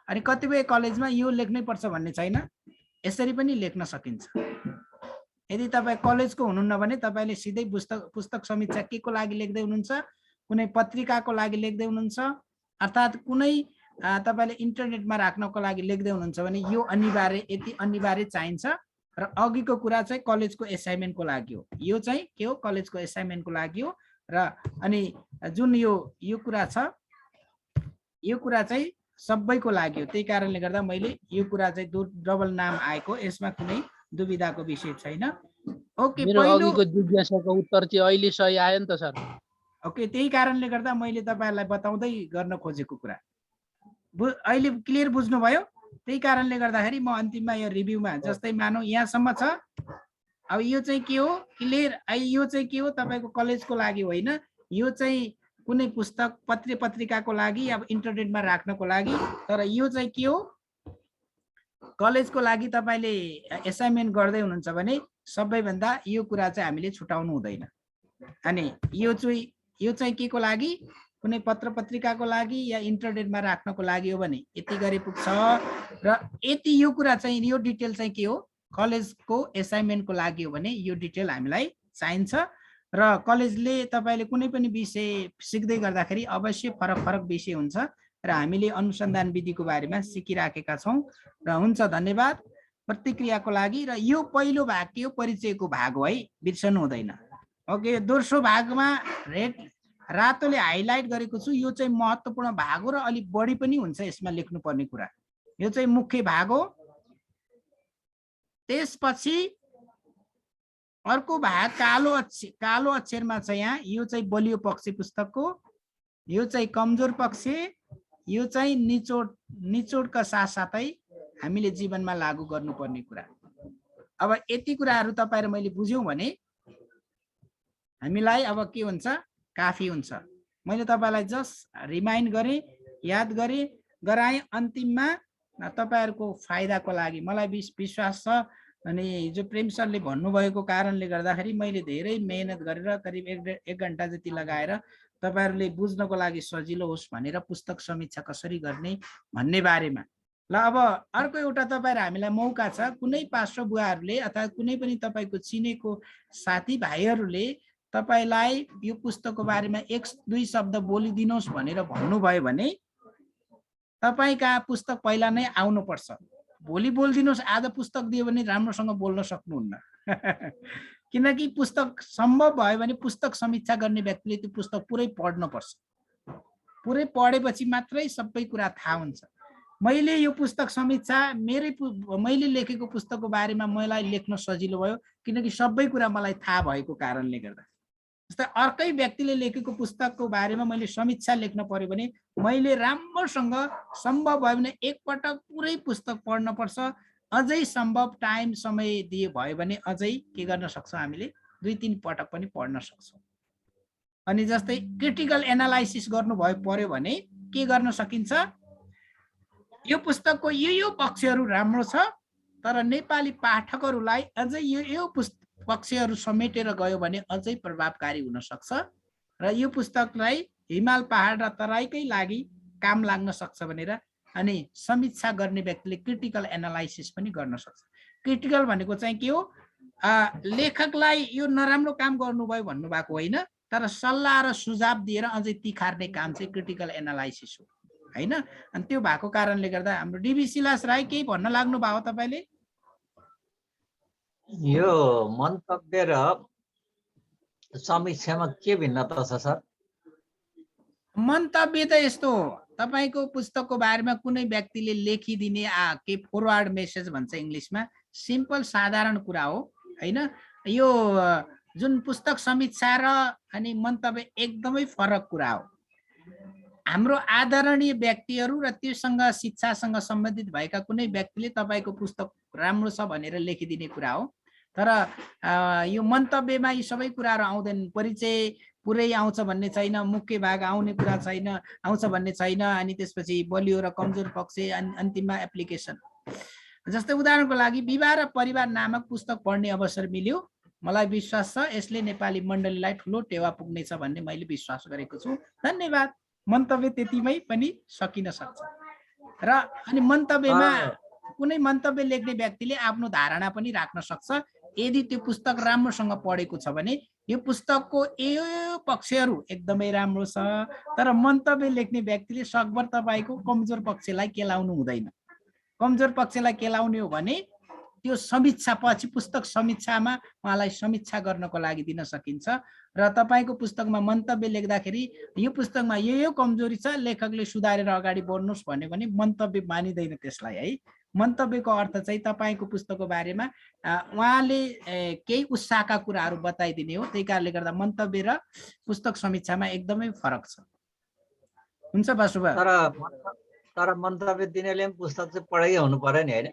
अनि कतिपय कलेजमा यो लेख्नै पर्छ भन्ने छैन, यसरी पनि लेख्न सकिन्छ। यदि तपाईँ कलेजको हुनुहुन्न भने तपाईँले सिधै पुस्तक समीक्षा के को लागि लेख्दै हुनुहुन्छ, कुनै पत्रिकाको लागि लेख्दै हुनुहुन्छ, अर्थात् कुनै तपाईँले इन्टरनेटमा राख्नको लागि लेख्दै हुनुहुन्छ भने यो अनिवार्य, यति अनिवार्य चाहिन्छ। र अघिको कुरा चाहिँ कलेजको एसाइनमेन्टको लागि हो। यो चाहिँ के हो, कलेजको एसाइनमेन्टको लागि हो। र अनि जुन यो कुरा छ, यो कुरा चाहिँ सबैको लागि हो। त्यही कारणले गर्दा मैले यो कुरा चाहिँ डबल नाम आएको, यसमा कुनै दुविधाको विषय छैन। ओके, मेरो अघिको जिज्ञासाको उत्तर चाहिँ अहिले सही आयो नि त सर। ओके, त्यही कारणले गर्दा मैले तपाईँहरूलाई बताउँदै गर्न खोजेको कुरा अहिले क्लियर बुझ्नुभयो। त्यही कारणले गर्दाखेरि म अन्तिममा यो रिभ्यूमा जस्तै मानौ यहाँसम्म छ। अब यो चाहिँ के हो, क्लियर। यो चाहिँ के हो, तपाईँको कलेजको लागि होइन, यो चाहिँ कुनै पुस्तक पत्रिकाको लागि, अब इन्टरनेटमा राख्नको लागि। तर यो चाहिँ के हो, कलेजको लागि तपाईँले एसाइनमेन्ट गर्दै हुनुहुन्छ भने सबैभन्दा यो कुरा चाहिँ हामीले छुटाउनु हुँदैन। अनि यो चाहिँ के को लागि, कुनै पत्रिकाको लागि या इन्टरनेटमा राख्नको लागि हो भने यति गरे पुग्छ। र यति यो कुरा चाहिँ, यो डिटेल चाहिँ के हो, कलेजको एसाइनमेन्टको लागि हो भने यो डिटेल हामीलाई चाहिन्छ। र कलेजले तपाईँले कुनै पनि विषय सिक्दै गर्दाखेरि अवश्य फरक विषय हुन्छ र हामीले अनुसन्धान विधिको बारेमा सिकिराखेका छौँ। र हुन्छ, धन्यवाद प्रतिक्रियाको लागि। र यो पहिलो भाग के हो, परिचयको भाग हो है, बिर्सनु हुँदैन। ओके, दोस्रो भागमा रातोले हाइलाइट गरेको छु, यो चाहिँ महत्त्वपूर्ण भाग हो र अलिक बढी पनि हुन्छ यसमा लेख्नुपर्ने कुरा। यो चाहिँ मुख्य भाग हो। त्यसपछि अर्को भाग कालो अक्षरमा छ यहाँ, यो चाहिँ बलियो पक्ष पुस्तकको, यो चाहिँ कमजोर पक्ष, यो चाहिँ निचोडका साथसाथै हामीले जीवनमा लागू गर्नुपर्ने कुरा। अब यति कुराहरू तपाईँ र मैले बुझ्यौँ भने हामीलाई अब के हुन्छ, काफी हुन्छ। मैले तपाईँलाई जस्ट रिमाइन्ड गरेँ, याद गराएँ। अन्तिममा तपाईँहरूको फाइदाको लागि मलाई विश्वास छ। अनि जो प्रेम सरले भन्नुभएको कारणले गर्दाखेरि मैले धेरै मेहनत गरेर करिब 1 घन्टा जति लगाएर तपाईँहरूले बुझ्नको लागि सजिलो होस् भनेर पुस्तक समीक्षा कसरी गर्ने भन्ने बारेमा। ल अब अर्को एउटा तपाईँ र हामीलाई मौका छ, कुनै पास्टर बुवाहरूले अथवा कुनै पनि तपाईँको चिनेको साथीभाइहरूले तपाईँलाई यो पुस्तकको बारेमा 1-2 शब्द बोलिदिनुहोस् भनेर भन्नुभयो भने तपाईँ कहाँ पुस्तक पहिला नै आउनुपर्छ। भोलि बोलिदिनुहोस्, आज पुस्तक दियो भने राम्रोसँग बोल्न सक्नुहुन्न। किनकि पुस्तक सम्भव भयो भने पुस्तक समीक्षा गर्ने व्यक्तिले त्यो पुस्तक पुरै पढ्नुपर्छ। पुरै पढेपछि मात्रै सबै कुरा थाहा हुन्छ। मैले यो पुस्तक समीक्षा मैले लेखेको पुस्तकको बारेमा मलाई लेख्न सजिलो भयो, किनकि सबै कुरा मलाई थाहा भएको कारणले गर्दा। जस्तै अर्कै व्यक्तिले लेखेको पुस्तकको बारेमा मैले समीक्षा लेख्न पर्यो भने मैले राम्रोसँग सम्भव भयो भने एकपटक पुरै पुस्तक पढ्न पर्छ। अझै सम्भव समय दिए भयो भने अझै के गर्न सक्छौँ, हामीले 2-3 पटक पनि पढ्न सक्छौँ। अनि जस्तै क्रिटिकल एनालाइसिस गर्नु पर्यो भने के गर्न सकिन्छ, यो पुस्तकको यो पक्षहरू राम्रो छ, तर नेपाली पाठकहरूलाई अझै यो पक्षहरू समेटेर गयो भने अझै प्रभावकारी हुन सक्छ र यो पुस्तकलाई हिमाल पहाड र तराईकै लागि काम लाग्न सक्छ भनेर अनि समीक्षा गर्ने व्यक्तिले क्रिटिकल एनालाइसिस पनि गर्न सक्छ। क्रिटिकल भनेको चाहिँ के हो, लेखकलाई यो नराम्रो काम गर्नुभयो भन्नुभएको होइन, तर सल्लाह र सुझाव दिएर अझै तिखार्ने काम चाहिँ क्रिटिकल एनालाइसिस हो हैन। अनि त्यो भएको कारणले गर्दा हाम्रो डीबी सिलास राई केही भन्न लाग्नु भयो तपाईले? यो मन्तव्य र समीक्षामा के भिन्नता छ सर? मन्तव्य त यस्तो हो, तपाईको पुस्तकको बारेमा कुनै व्यक्तिले लेखिदिने के फरवर्ड मेसेज भन्छ इङ्ग्लिसमा, सिम्पल साधारण कुरा हो हैन। यो जुन पुस्तक समीक्षा र अनि मन्तव्य एकदमै फरक कुरा हो। हाम्रो आदरणीय व्यक्तिहरू र त्योसँग शिक्षासँग सम्बन्धित भएका कुनै व्यक्तिले तपाईको पुस्तक राम्रो छ भनेर लेखिदिने कुरा हो। तर यो मन्तव्यमा यी सबै कुराहरू आउँदैन। परिचय पुरै आउँछ भन्ने छैन, मुख्य भाग आउने कुरा छैन, आउँछ भन्ने छैन, अनि त्यसपछि बलियो र कमजोर पक्ष, अन्तिममा एप्लिकेसन। जस्तै उदाहरणको लागि विवाह र परिवार नामक पुस्तक पढ्ने अवसर मिल्यो। मलाई विश्वास छ यसले नेपाली मण्डलीलाई ठुलो टेवा पुग्नेछ भन्ने मैले विश्वास गरेको छु। धन्यवाद। मन्तव्य त्यतिमै पनि सकिन सक्छ। र अनि मन्तव्यमा कुनै मन्तव्य लेख्ने व्यक्तिले आफ्नो धारणा पनि राख्न सक्छ। यदि त्यो पुस्तक राम्रोसँग पढेको छ भने यो पुस्तकको यो पक्षहरू एकदमै राम्रो छ, तर मन्तव्य लेख्ने व्यक्तिले सकभर तपाईको कमजोर पक्षलाई केलाउनु हुँदैन। कमजोर पक्षलाई केलाउने हो भने त्यो समीक्षा पछि पुस्तक समीक्षामा उहाँलाई समीक्षा गर्नको लागि दिन सकिन्छ। र तपाईको पुस्तकमा मन्तव्य लेख्दाखेरि यो पुस्तकमा यो कमजोरी छ, लेखकले सुधारेर अगाडि बढ्नुस् भन्यो भने मन्तव्य मानिदैन त्यसलाई है। मन्तव्यको अर्थ चाहिँ तपाईको पुस्तकको बारेमा उहाँले केही उत्साहका कुराहरू बताइदिने हो। त्यही कारणले गर्दा मन्तव्य र पुस्तक समीक्षामा एकदमै फरक छ। हुन्छ बासुबा? तर मन्तव्य दिनेले पनि पुस्तक चाहिँ पढेकै हुनु पर्यो नि हैन?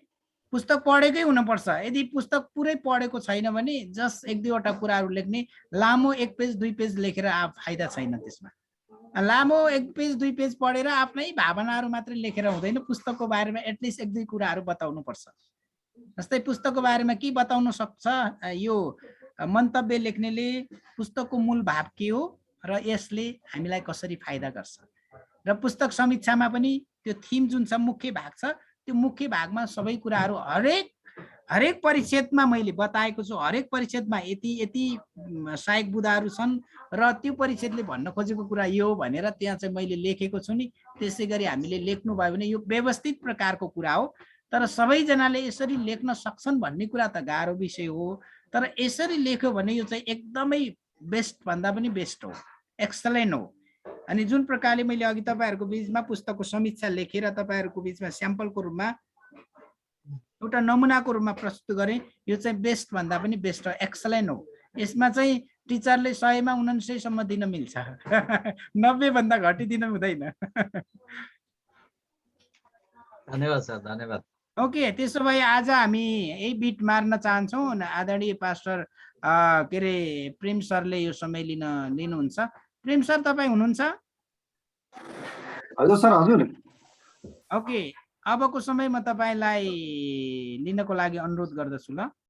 पुस्तक पढेकै हुनुपर्छ। यदि पुस्तक पुरै पढेको छैन भने जस्ट एक दुईवटा कुराहरू लेख्ने, लामो 1 पेज 2 पेज लेखेर फाइदा छैन त्यसमा। लामो 1 पेज 2 पेज पढेर आफ्नै भावनाहरू मात्रै लेखेर हुँदैन, पुस्तकको बारेमा एटलिस्ट 1-2 कुराहरू बताउनु पर्छ। जस्तै पुस्तकको बारेमा के बताउन सक्छ, यो मन्तव्य लेख्नेले पुस्तकको मूल भाव के हो र यसले हामीलाई कसरी फाइदा गर्छ। र पुस्तक समीक्षामा पनि त्यो थीम जुन छ, मुख्य भाग छ, त्यो मुख्य भागमा सबै कुराहरू हरेक परिच्छेदमा मैले बताएको छु। हरेक परिच्छेदमा यति सहायक बुदाहरू छन् र त्यो परिच्छेदले भन्न खोजेको कुरा यो हो भनेर त्यहाँ चाहिँ मैले लेखेको छु नि। त्यसै गरी हामीले लेख्नु भयो भने यो व्यवस्थित प्रकारको कुरा हो। तर सबैजनाले यसरी लेख्न सक्छन् भन्ने कुरा त गाह्रो विषय हो। तर यसरी लेख्यो भने यो चाहिँ एकदमै बेस्ट भन्दा पनि बेस्ट हो, एक्सलेन्ट हो। अनि जुन प्रकारले मैले अघि तपाईहरुको बीचमा पुस्तकको समीक्षा लेखेर तपाईहरुको बीचमा स्याम्पलको रूपमा एउटा नमुनाको रूपमा प्रस्तुत गरे, यो चाहिँ बेस्ट भन्दा पनि बेस्ट हो, एक्सलेन्ट हो। यसमा चाहिँ टिचरले 100 मा 99 सम्म दिन मिल्छ 90 भन्दा घटी दिन हुँदैन। धन्यवाद सर, धन्यवाद। ओके, त्यसो भए आज हामी यही बिट मार्न चाहन्छौँ। आदरणीय पास्टर के रे प्रेम सरले यो समय लिनुहुन्छ। प्रेम सर तपाईँ हुनुहुन्छ? हजुर सर, हजुर। ओके, अबको समय म तपाईलाई लिनको लागि अनुरोध गर्दछु ल।